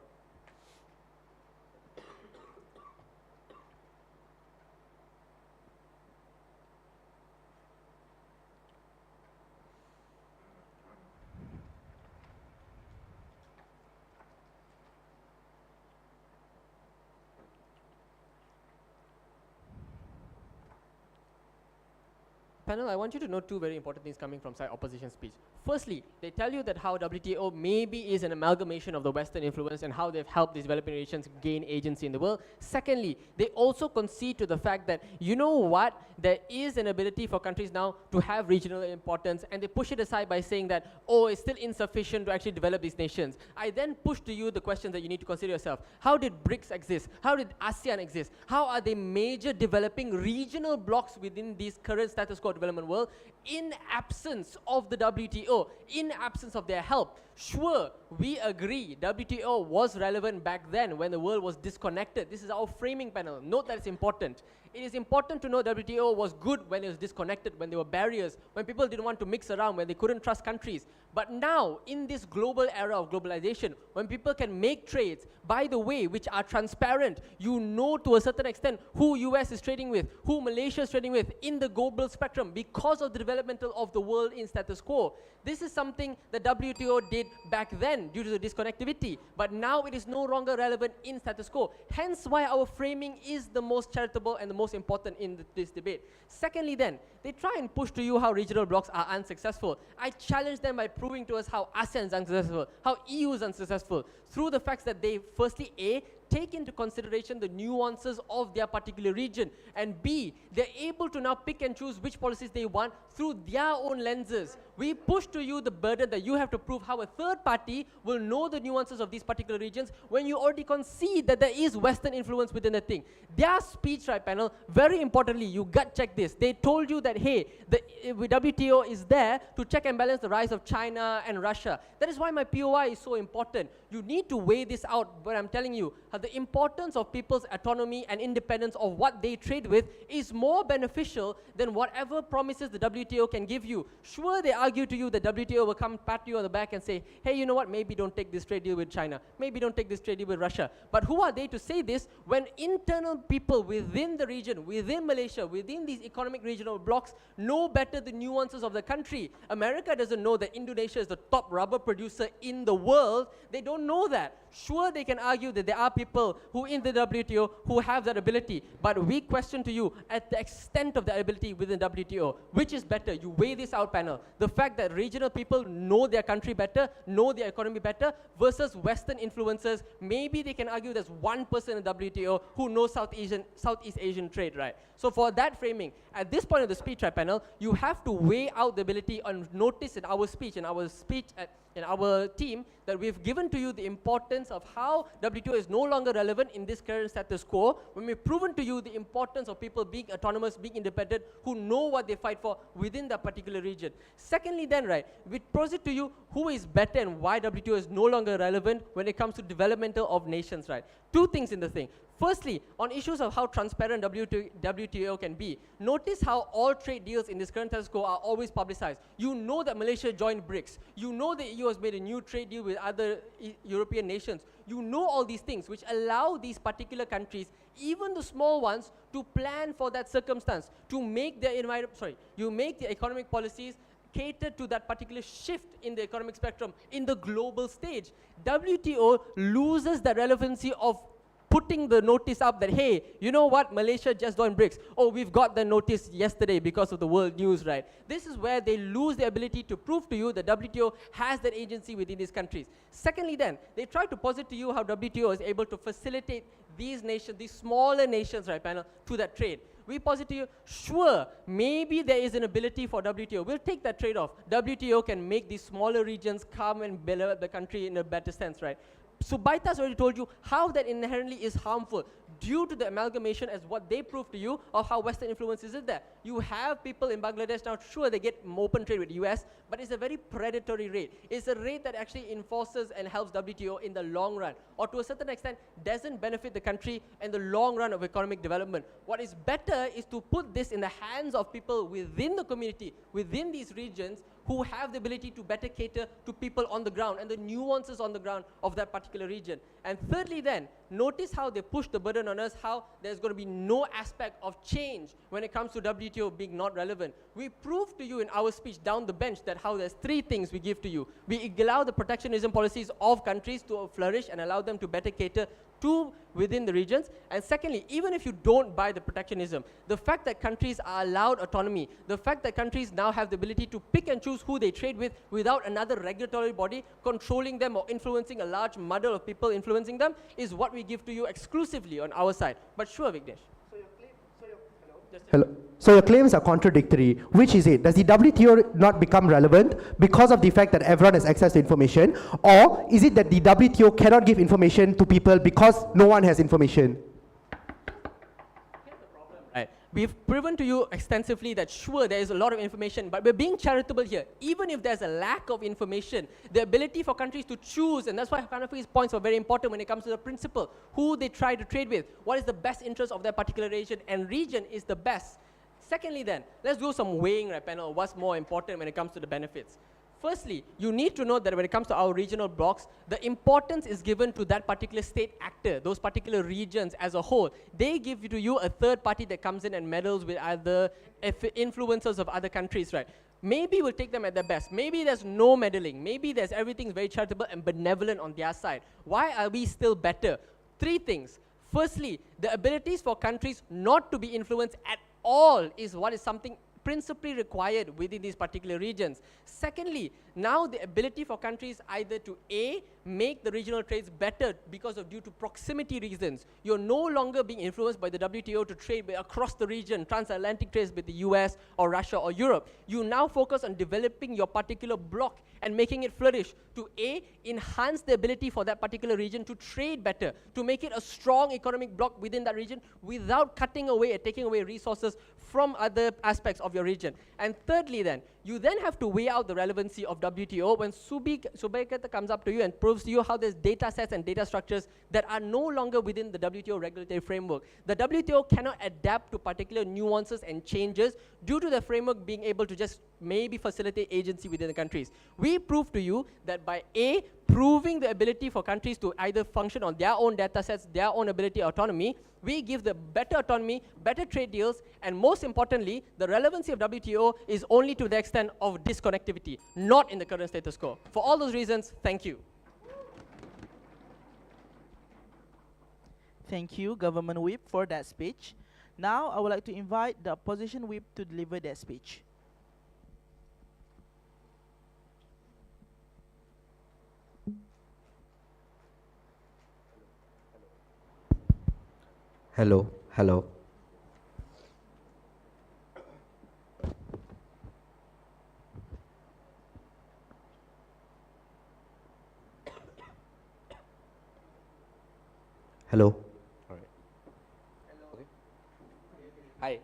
Panel, I want you to know two very important things coming from side opposition speech. Firstly, they tell you that how WTO maybe is an amalgamation of the Western influence and how they've helped these developing nations gain agency in the world. Secondly, they also concede to the fact that, you know what, there is an ability for countries now to have regional importance, and they push it aside by saying that, oh, it's still insufficient to actually develop these nations. I then push to you the questions that you need to consider yourself. How did BRICS exist? How did ASEAN exist? How are they major developing regional blocks within these current status quo development world in absence of the WTO, in absence of their help? Sure, we agree WTO was relevant back then when the world was disconnected. This is our framing panel. Note that it's important. It is important to know WTO was good when it was disconnected, when there were barriers, when people didn't want to mix around, when they couldn't trust countries. But now, in this global era of globalization, when people can make trades, by the way, which are transparent, you know to a certain extent who US is trading with, who Malaysia is trading with in the global spectrum because of the developmental of the world in status quo. This is something the WTO did back then due to the disconnectivity, but now it is no longer relevant in status quo. Hence why our framing is the most charitable and the most important in this debate. Secondly then, they try and push to you how regional blocs are unsuccessful. I challenge them by proving to us how ASEAN is unsuccessful, how EU is unsuccessful, through the facts that they firstly take into consideration the nuances of their particular region, and B, they're able to now pick and choose which policies they want through their own lenses. We push to you the burden that you have to prove how a third party will know the nuances of these particular regions when you already concede that there is Western influence within the thing. Their speech, right, panel, very importantly, you gut check this. They told you that that, hey, the WTO is there to check and balance the rise of China and Russia. That is why my POI is so important. You need to weigh this out, but I'm telling you, the importance of people's autonomy and independence of what they trade with is more beneficial than whatever promises the WTO can give you. Sure, they argue to you that WTO will come pat you on the back and say, hey, you know what, maybe don't take this trade deal with China, maybe don't take this trade deal with Russia. But who are they to say this when internal people within the region, within Malaysia, within these economic regional blocks know better the nuances of the country? America doesn't know that Indonesia is the top rubber producer in the world. They don't know that. Sure, they can argue that there are people who in the WTO who have that ability, but we question to you at the extent of the ability within WTO, which is better? You weigh this out, panel. The fact that regional people know their country better, know their economy better, versus Western influencers. Maybe they can argue there's one person in WTO who knows Southeast Asian trade, right? So for that framing, at this point of the speech, right, panel, you have to weigh out the ability and notice in our speech, in our team, that we've given to you the importance of how WTO is no longer relevant in this current status quo, when we've proven to you the importance of people being autonomous, being independent, who know what they fight for within that particular region. Secondly then, right, we posit to you who is better and why WTO is no longer relevant when it comes to developmental of nations, right? Two things in the thing. Firstly, on issues of how transparent WTO can be, notice how all trade deals in this current status quo are always publicized. You know that Malaysia joined BRICS. You know that EU has made a new trade deal with other European nations. You know all these things which allow these particular countries, even the small ones, to plan for that circumstance, to make their you make the economic policies cater to that particular shift in the economic spectrum in the global stage. WTO loses the relevancy of putting the notice up that, hey, you know what, Malaysia just joined BRICS. Oh, we've got the notice yesterday because of the world news, right? This is where they lose the ability to prove to you that WTO has that agency within these countries. Secondly then, they try to posit to you how WTO is able to facilitate these nations, these smaller nations, right, panel, to that trade. We posit to you, sure, maybe there is an ability for WTO. We'll take that trade-off. WTO can make these smaller regions come and develop the country in a better sense, right? Subaitas already told you how that inherently is harmful due to the amalgamation as what they proved to you of how Western influence is there. You have people in Bangladesh now, sure, they get open trade with the US, but it's a very predatory rate. It's a rate that actually enforces and helps WTO in the long run, or to a certain extent doesn't benefit the country in the long run of economic development. What is better is to put this in the hands of people within the community, within these regions, who have the ability to better cater to people on the ground and the nuances on the ground of that particular region. And thirdly then, notice how they push the burden on us, how there's going to be no aspect of change when it comes to WTO being not relevant. We proved to you in our speech down the bench that how there's three things we give to you. We allow the protectionism policies of countries to flourish and allow them to better cater to within the regions. And secondly, even if you don't buy the protectionism, the fact that countries are allowed autonomy, the fact that countries now have the ability to pick and choose who they trade with without another regulatory body controlling them or influencing a large muddle of people influencing them, is what we give to you exclusively on our side. But sure, Vignesh. Hello. So your claims are contradictory. Which is it? Does the WTO not become relevant because of the fact that everyone has access to information? Or is it that the WTO cannot give information to people because no one has information? Right. We've proven to you extensively that sure, there is a lot of information, but we're being charitable here. Even if there's a lack of information, the ability for countries to choose, and that's why Hanafi's points are very important when it comes to the principle, who they try to trade with, what is the best interest of their particular region, and region is the best. Secondly then, let's do some weighing, right, panel, what's more important when it comes to the benefits. Firstly, you need to know that when it comes to our regional blocks, the importance is given to that particular state actor, those particular regions as a whole. They give to you a third party that comes in and meddles with other influencers of other countries, right? Maybe we'll take them at their best. Maybe there's no meddling. Maybe there's everything's very charitable and benevolent on their side. Why are we still better? Three things. Firstly, the abilities for countries not to be influenced at all is what is something principally required within these particular regions. Secondly, now the ability for countries either to A, make the regional trades better because of due to proximity reasons. You're no longer being influenced by the WTO to trade across the region, transatlantic trades with the US or Russia or Europe. You now focus on developing your particular bloc and making it flourish to A, enhance the ability for that particular region to trade better, to make it a strong economic bloc within that region without cutting away and taking away resources from other aspects of your region. And thirdly then, you then have to weigh out the relevancy of WTO when Subekata comes up to you and proves to you how there's data sets and data structures that are no longer within the WTO regulatory framework. The WTO cannot adapt to particular nuances and changes due to the framework being able to just maybe facilitate agency within the countries. We prove to you that by A, proving the ability for countries to either function on their own data sets, their own ability, autonomy, we give the better autonomy, better trade deals, and most importantly, the relevancy of WTO is only to the extent of disconnectivity, not in the current status quo. For all those reasons, thank you. Thank you, Government Whip, for that speech. Now, I would like to invite the Opposition Whip to deliver their speech. Hello, hello. Hello. All right. Hello. Okay. Hi.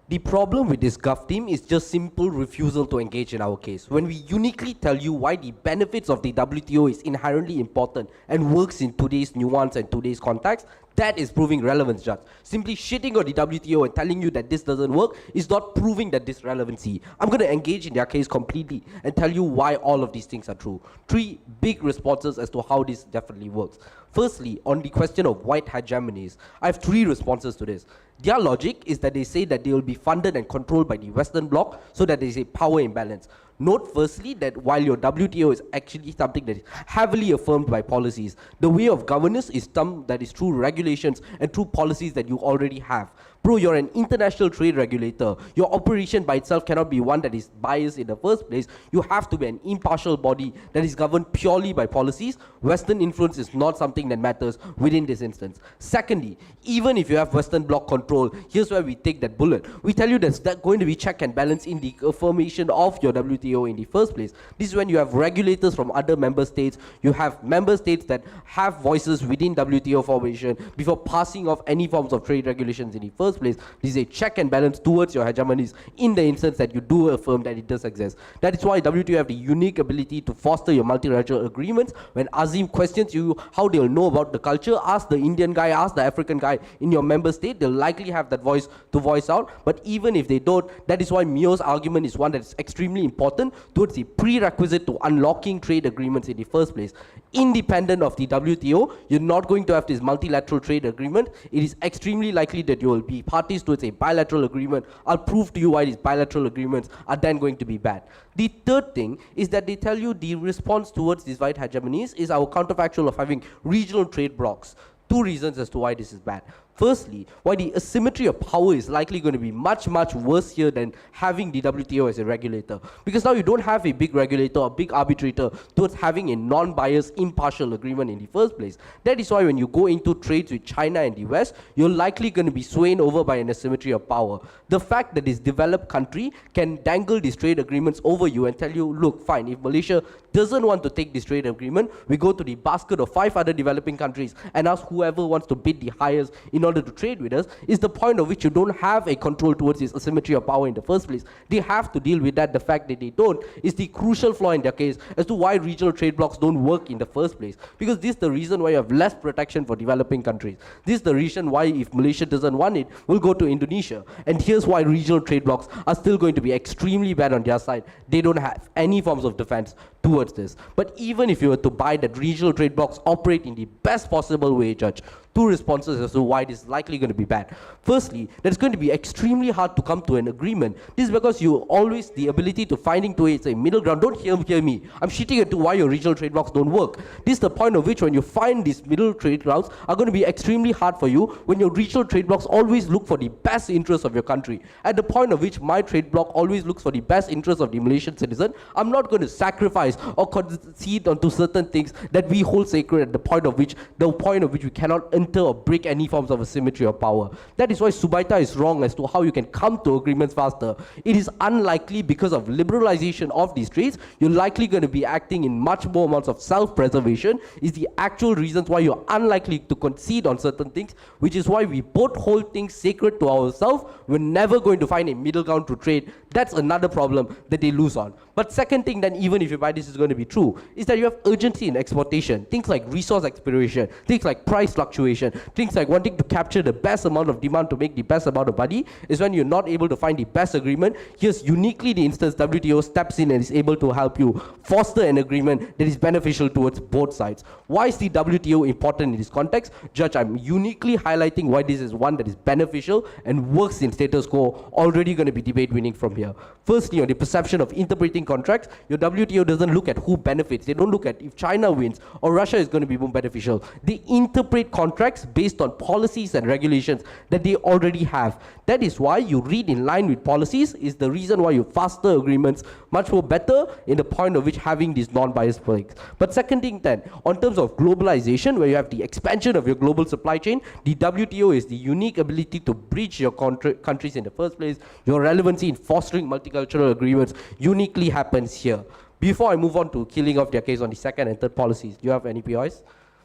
The problem with this Gov team is just simple refusal to engage in our case. When we uniquely tell you why the benefits of the WTO is inherently important and works in today's nuance and today's context, that is proving relevance, Judge. Simply shitting on the WTO and telling you that this doesn't work is not proving that this relevancy. I'm going to engage in their case completely and tell you why all of these things are true. 3 big responses as to how this definitely works. Firstly, on the question of white hegemonies, I have 3 responses to this. Their logic is that they say that they will be funded and controlled by the Western Bloc so that there is a power imbalance. Note firstly that while your WTO is actually something that is heavily affirmed by policies, the way of governance is some that is through regulations and through policies that you already have. Bro, you're an international trade regulator. Your operation by itself cannot be one that is biased in the first place. You have to be an impartial body that is governed purely by policies. Western influence is not something that matters within this instance. Secondly, even if you have Western Bloc control, here's where we take that bullet. We tell you there's going to be check and balance in the affirmation of your WTO in the first place. This is when you have regulators from other member states. You have member states that have voices within WTO formation before passing off any forms of trade regulations in the first place. This is a check and balance towards your hegemonies in the instance that you do affirm that it does exist. That is why WTO have the unique ability to foster your multilateral agreements. When Azim questions you how they'll know about the culture, ask the Indian guy, ask the African guy in your member state, they'll likely have that voice to voice out. But even if they don't, that is why Mio's argument is one that is extremely important towards the prerequisite to unlocking trade agreements in the first place. Independent of the WTO, you're not going to have this multilateral trade agreement. It is extremely likely that you will be parties towards a bilateral agreement. I'll prove to you why these bilateral agreements are then going to be bad. The third thing is that they tell you the response towards these white hegemonies is our counterfactual of having regional trade blocs. 2 reasons as to why this is bad. Firstly, why the asymmetry of power is likely going to be much, much worse here than having the WTO as a regulator. Because now you don't have a big regulator or big arbitrator towards having a non-biased, impartial agreement in the first place. That is why when you go into trades with China and the West, you're likely going to be swayed over by an asymmetry of power. The fact that this developed country can dangle these trade agreements over you and tell you, look, fine, if Malaysia doesn't want to take this trade agreement, we go to the basket of 5 other developing countries and ask whoever wants to bid the highest in order to trade with us, is the point of which you don't have a control towards this asymmetry of power in the first place. They have to deal with that. The fact that they don't is the crucial flaw in their case as to why regional trade blocs don't work in the first place. Because this is the reason why you have less protection for developing countries. This is the reason why if Malaysia doesn't want it, we'll go to Indonesia. And here's why regional trade blocs are still going to be extremely bad on their side. They don't have any forms of defense towards this. But even if you were to buy that regional trade blocs operate in the best possible way, Judge, 2 responses as to why this is likely going to be bad. Firstly, that it's going to be extremely hard to come to an agreement. This is because you always the ability to finding to a middle ground. Don't hear me. I'm shitting into why your regional trade blocs don't work. This is the point of which when you find these middle trade routes are going to be extremely hard for you when your regional trade blocs always look for the best interests of your country. At the point of which my trade bloc always looks for the best interests of the Malaysian citizen, I'm not going to sacrifice or concede onto certain things that we hold sacred at the point of which we cannot enter or break any forms of asymmetry of power. That is why Subaita is wrong as to how you can come to agreements faster. It is unlikely because of liberalization of these trades. You're likely going to be acting in much more amounts of self-preservation is the actual reasons why you're unlikely to concede on certain things, which is why we both hold things sacred to ourselves. We're never going to find a middle ground to trade. That's another problem that they lose on. But second thing, then, even if you buy this is going to be true, is that you have urgency in exportation. Things like resource exploration, things like price fluctuation, things like wanting to capture the best amount of demand to make the best amount of money is when you're not able to find the best agreement. Here's uniquely the instance WTO steps in and is able to help you foster an agreement that is beneficial towards both sides. Why is the WTO important in this context? Judge, I'm uniquely highlighting why this is one that is beneficial and works in status quo, already going to be debate winning from here. Firstly, on the perception of interpreting contracts, your WTO doesn't look at who benefits. They don't look at if China wins or Russia is going to be more beneficial. They interpret contracts based on policies and regulations that they already have. That is why you read in line with policies is the reason why you faster agreements much more better in the point of which having these non-biased politics. But second thing then, on terms of globalization, where you have the expansion of your global supply chain, the WTO is the unique ability to bridge your countries in the first place. Your relevancy in fostering multicultural agreements uniquely happens here. Before I move on to killing off their case on the second and third policies, do you have any POIs?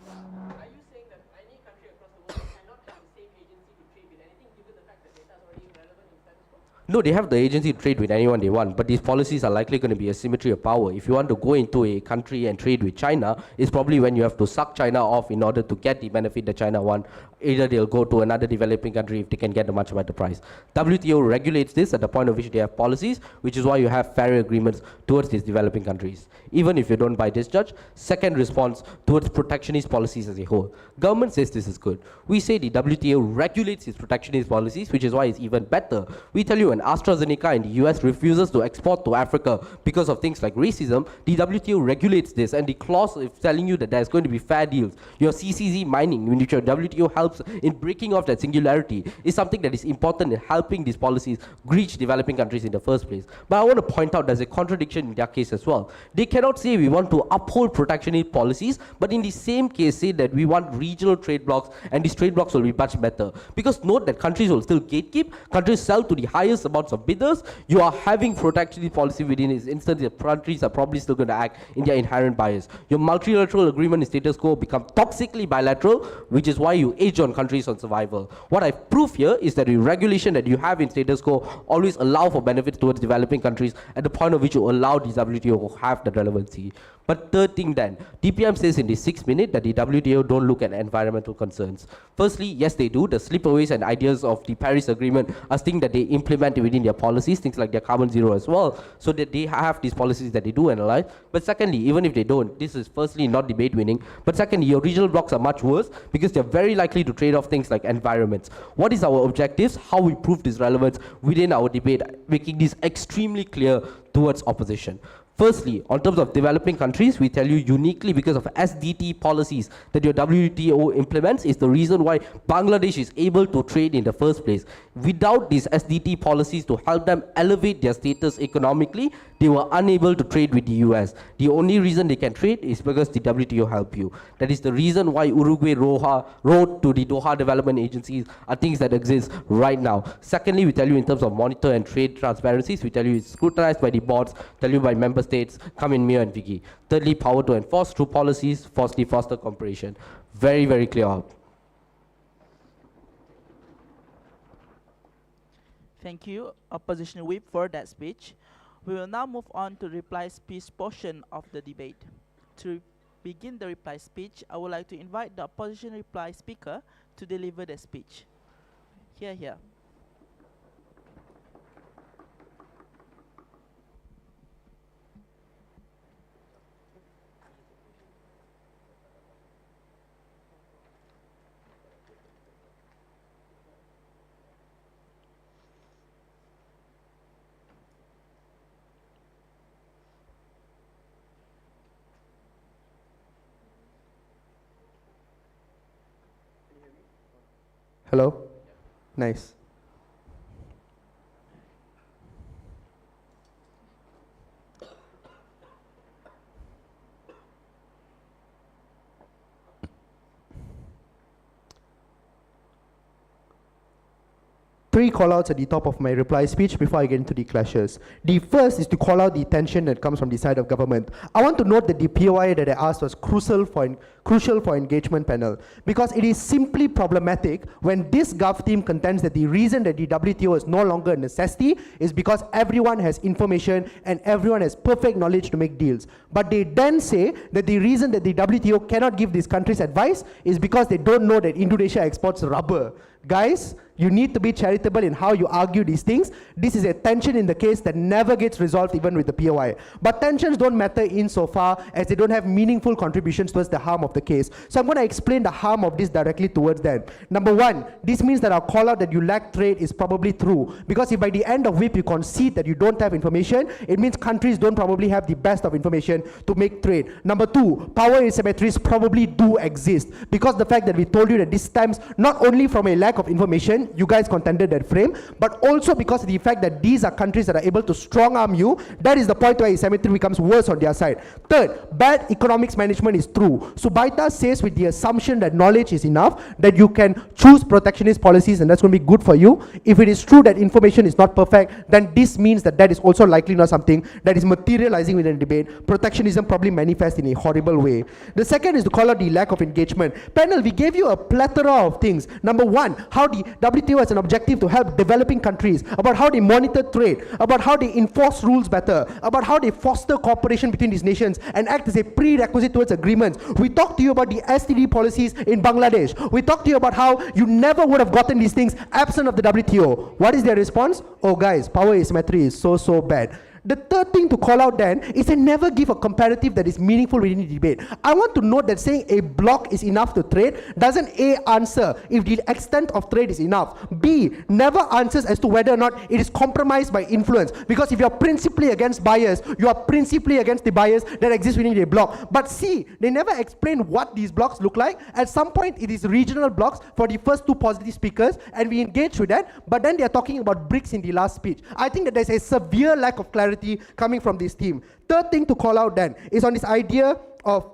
Are you saying that any country across the world cannot have the same agency to trade with anything given the fact that data is already irrelevant in status quo? No, they have the agency to trade with anyone they want, but these policies are likely going to be asymmetry of power. If you want to go into a country and trade with China, it's probably when you have to suck China off in order to get the benefit that China wants. Either they'll go to another developing country if they can get a much better price. WTO regulates this at the point of which they have policies, which is why you have fair agreements towards these developing countries. Even if you don't buy this, Judge, second response towards protectionist policies as a whole. Government says this is good. We say the WTO regulates its protectionist policies, which is why it's even better. We tell you when AstraZeneca in the US refuses to export to Africa because of things like racism, the WTO regulates this, and the clause is telling you that there's going to be fair deals. Your CCZ mining, in which your WTO helps in breaking off that singularity, is something that is important in helping these policies reach developing countries in the first place. But I want to point out there's a contradiction in their case as well. They cannot say we want to uphold protectionist policies, but in the same case say that we want regional trade blocks and these trade blocks will be much better. Because note that countries will still gatekeep, countries sell to the highest amounts of bidders. You are having protectionist policy within this instance, the countries are probably still going to act in their inherent bias. Your multilateral agreement in status quo become toxically bilateral, which is why you age on countries on survival. What I prove here is that the regulation that you have in status quo always allow for benefits towards developing countries at the point of which you allow the WTO to have that relevancy. But third thing then, DPM says in the 6 minute that the WTO don't look at environmental concerns. Firstly, yes they do. The slip-aways and ideas of the Paris Agreement are things that they implement within their policies, things like their carbon zero as well, so that they have these policies that they do analyze. But secondly, even if they don't, this is firstly not debate winning, but secondly, your regional blocks are much worse because they're very likely to trade off things like environments. What is our objectives? How we prove this relevance within our debate, making this extremely clear towards opposition. Firstly, on terms of developing countries, we tell you uniquely because of SDT policies that your WTO implements is the reason why Bangladesh is able to trade in the first place. Without these SDT policies to help them elevate their status economically, they were unable to trade with the US. The only reason they can trade is because the WTO help you. That is the reason why Uruguay wrote to the Doha Development Agencies are things that exist right now. Secondly, we tell you in terms of monitor and trade transparencies, we tell you it's scrutinized by the boards, tell you by member states, come in Mio and Vicky. Thirdly, power to enforce through policies, fourthly, foster cooperation. Very, very clear out. Thank you, Opposition Whip, for that speech. We will now move on to the reply speech portion of the debate. To begin the reply speech, I would like to invite the opposition reply speaker to deliver the speech. Here. Hello? Nice. three call-outs at the top of my reply speech before I get into the clashes. The first is to call out the tension that comes from the side of government. I want to note that the POI that I asked was crucial for engagement panel, because it is simply problematic when this Gov team contends that the reason that the WTO is no longer a necessity is because everyone has information and everyone has perfect knowledge to make deals. But they then say that the reason that the WTO cannot give these countries advice is because they don't know that Indonesia exports rubber. Guys, you need to be charitable in how you argue these things. This is a tension in the case that never gets resolved even with the POI. But tensions don't matter insofar as they don't have meaningful contributions towards the harm of the case. So I'm going to explain the harm of this directly towards them. Number one, this means that our call out that you lack trade is probably true. Because if by the end of WIP you concede that you don't have information, it means countries don't probably have the best of information to make trade. Number two, power asymmetries probably do exist. Because the fact that we told you that this stems not only from a lack of information, you guys contended that frame, but also because of the fact that these are countries that are able to strong arm you. That is the point where asymmetry becomes worse on their side. Third, bad economics management is true. Subaita says with the assumption that knowledge is enough, that you can choose protectionist policies and that's going to be good for you. If it is true that information is not perfect, then this means that that is also likely not something that is materializing within a debate. Protectionism probably manifests in a horrible way. The second is to call out the lack of engagement. Panel, we gave you a plethora of things. Number one, how the WTO has an objective to help developing countries, about how they monitor trade, about how they enforce rules better, about how they foster cooperation between these nations and act as a prerequisite towards agreements. We talked to you about the STD policies in Bangladesh. We talked to you about how you never would have gotten these things absent of the WTO. What is their response? Oh guys, power asymmetry is so bad. The third thing to call out then is they never give a comparative that is meaningful within the debate. I want to note that saying a block is enough to trade doesn't A, answer if the extent of trade is enough. B, never answers as to whether or not it is compromised by influence. Because if you're principally against bias, you are principally against the bias that exists within a block. But C, they never explain what these blocks look like. At some point it is regional blocks for the first two positive speakers and we engage with that, but then they are talking about BRICS in the last speech. I think that there's a severe lack of clarity coming from this team. Third thing to call out then is on this idea of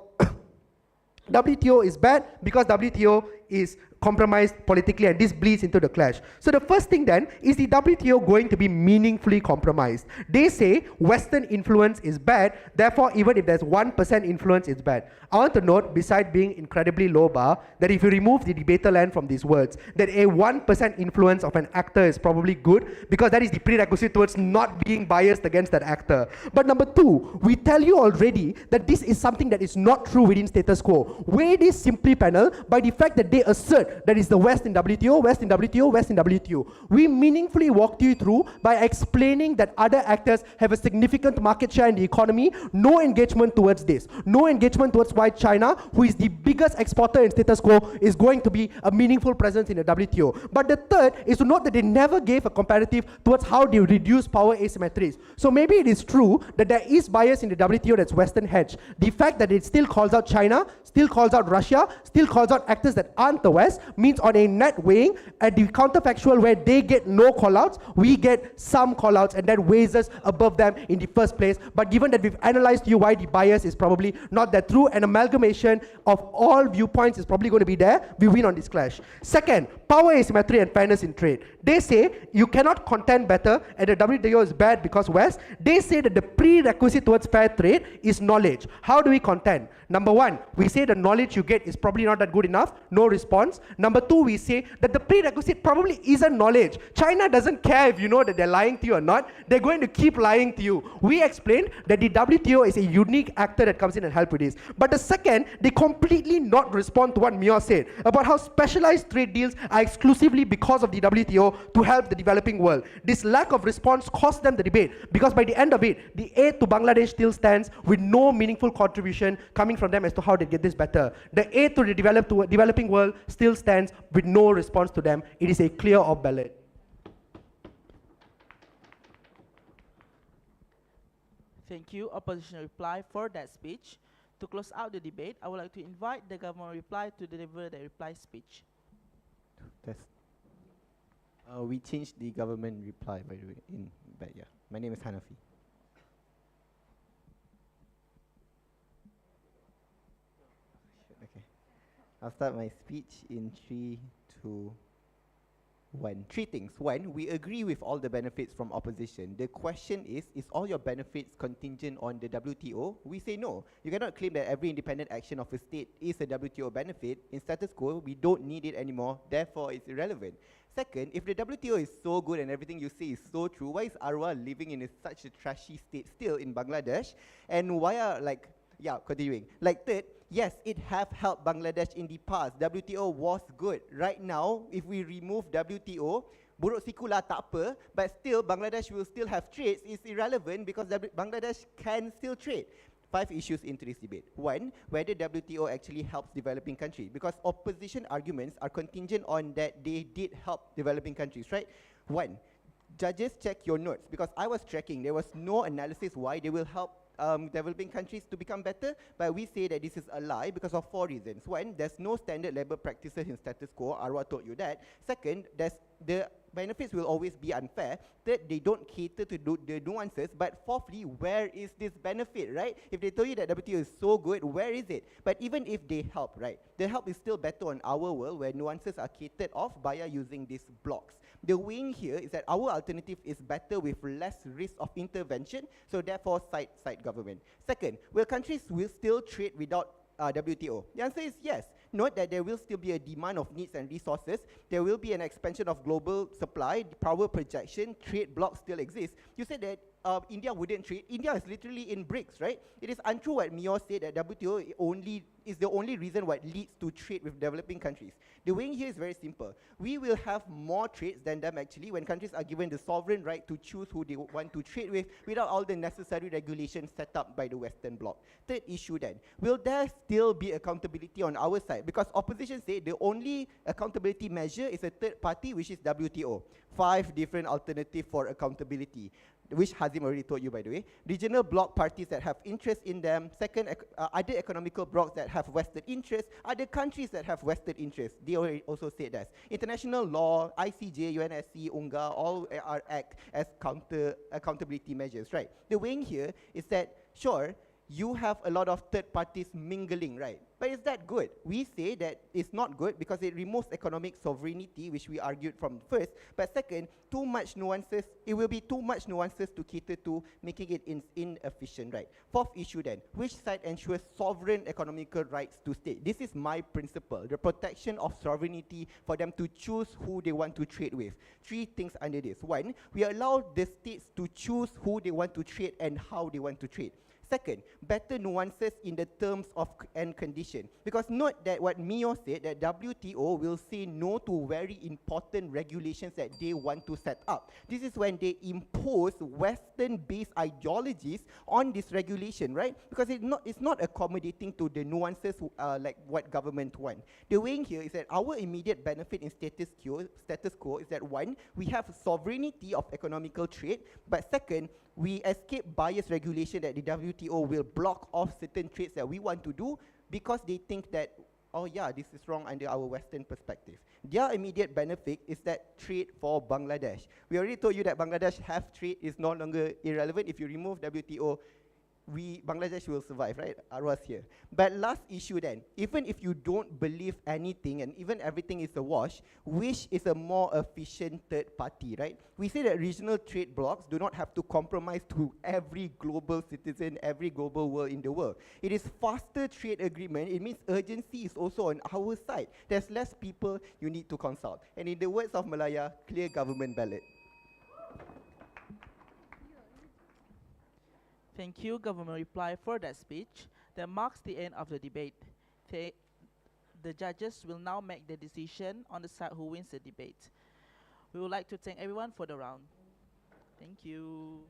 WTO is bad because WTO is compromised politically and this bleeds into the clash. So the first thing then is the WTO going to be meaningfully compromised. They say Western influence is bad, therefore even if there's 1% influence it's bad. I want to note, beside being incredibly low bar, that if you remove the debater land from these words, that a 1% influence of an actor is probably good because that is the prerequisite towards not being biased against that actor. But number two, we tell you already that this is something that is not true within status quo. Weigh this simply, panel, by the fact that they assert that is the West in WTO, West in WTO, West in WTO. We meaningfully walked you through by explaining that other actors have a significant market share in the economy, no engagement towards this, no engagement towards why China, who is the biggest exporter in status quo, is going to be a meaningful presence in the WTO. But the third is to note that they never gave a comparative towards how they reduce power asymmetries. So maybe it is true that there is bias in the WTO that's Western hedge. The fact that it still calls out China, still calls out Russia, still calls out actors that aren't the West, means on a net weighing, at the counterfactual where they get no callouts, we get some callouts, and that weighs us above them in the first place. But given that we've analyzed you why the bias is probably not that true, an amalgamation of all viewpoints is probably going to be there, we win on this clash. Second, power asymmetry and fairness in trade. They say you cannot contend better and the WTO is bad because West. They say that the prerequisite towards fair trade is knowledge. How do we contend? Number one, we say the knowledge you get is probably not that good enough, no response. Number two, we say that the prerequisite probably isn't knowledge. China doesn't care if you know that they're lying to you or not, they're going to keep lying to you. We explained that the WTO is a unique actor that comes in and helps with this. But the second, they completely not respond to what Mio said about how specialized trade deals are exclusively because of the WTO to help the developing world. This lack of response cost them the debate because by the end of it, the aid to Bangladesh still stands with no meaningful contribution coming from them as to how they get this better. The aid to the developing world still stands with no response to them. It is a clear off ballot. Thank you, opposition reply for that speech. To close out the debate, I would like to invite the government reply to deliver the reply speech. Test. We changed the government reply, by the way, but yeah. My name is Hanafi. Okay. I'll start my speech in 3, 2, Three things. One, we agree with all the benefits from opposition. The question is all your benefits contingent on the WTO? We say no. You cannot claim that every independent action of a state is a WTO benefit. In status quo, we don't need it anymore, therefore it's irrelevant. Second, if the WTO is so good and everything you say is so true, why is Arwah living in such a trashy state still in Bangladesh? And why are continuing. Third, yes, it have helped Bangladesh in the past. WTO was good. Right now, if we remove WTO, buruk sikulah tak apa, but still Bangladesh will still have trades. It's irrelevant because Bangladesh can still trade. 5 issues into this debate. One, whether WTO actually helps developing countries, because opposition arguments are contingent on that they did help developing countries, right? One, judges, check your notes, because I was tracking. There was no analysis why they will help developing countries to become better, but we say that this is a lie because of 4 reasons. One, there's no standard labor practices in status quo. Arwah told you that. Second, the benefits will always be unfair. Third, they don't cater to the nuances. But fourthly, where is this benefit, right? If they told you that WTO is so good, where is it? But even if they help, right, the help is still better on our world where nuances are catered off via using these blocks. The wing here is that our alternative is better with less risk of intervention, so therefore side government. Second, will countries will still trade without WTO? The answer is yes. Note that there will still be a demand of needs and resources. There will be an expansion of global supply, power projection, trade blocks still exist. You said that India wouldn't trade. India is literally in BRICS, right? It is untrue what Mio said that WTO is the only reason what leads to trade with developing countries. The way here is very simple. We will have more trades than them actually when countries are given the sovereign right to choose who they want to trade with without all the necessary regulations set up by the Western Bloc. Third issue then, will there still be accountability on our side? Because opposition say the only accountability measure is a third party, which is WTO. 5 different alternatives for accountability, which Hazim already told you, by the way. Regional bloc parties that have interest in them. Second, other economical blocs that have vested interest. Other countries that have vested interest. They already also said that. International law, ICJ, UNSC, UNGA, all are act as accountability measures, right? The wing here is that, sure, you have a lot of third parties mingling, right? But is that good? We say that it's not good because it removes economic sovereignty, which we argued from first. But second, too much nuances, it will be too much nuances to cater to, making it inefficient, right? Fourth issue then, which side ensures sovereign economical rights to state? This is my principle, the protection of sovereignty for them to choose who they want to trade with. 3 things under this. One, we allow the states to choose who they want to trade and how they want to trade. Second, better nuances in the terms of and condition. Because note that what Mio said, that WTO will say no to very important regulations that they want to set up. This is when they impose Western-based ideologies on this regulation, right? Because it's not accommodating to the nuances like what government want. The way here is that our immediate benefit in status quo is that one, we have sovereignty of economical trade, but second, we escape bias regulation that the WTO will block off certain trades that we want to do because they think that, oh yeah, this is wrong under our Western perspective. Their immediate benefit is that trade for Bangladesh. We already told you that Bangladesh have trade is no longer irrelevant. If you remove WTO, Bangladesh will survive, right? Arwah's here. But last issue then, even if you don't believe anything and even everything is a wash, which is a more efficient third party, right? We say that regional trade blocs do not have to compromise to every global citizen, every global world in the world. It is faster trade agreement. It means urgency is also on our side. There's less people you need to consult. And in the words of Malaya, clear government ballot. Thank you, Government reply, for that speech. That marks the end of the debate. The judges will now make the decision on the side who wins the debate. We would like to thank everyone for the round. Thank you.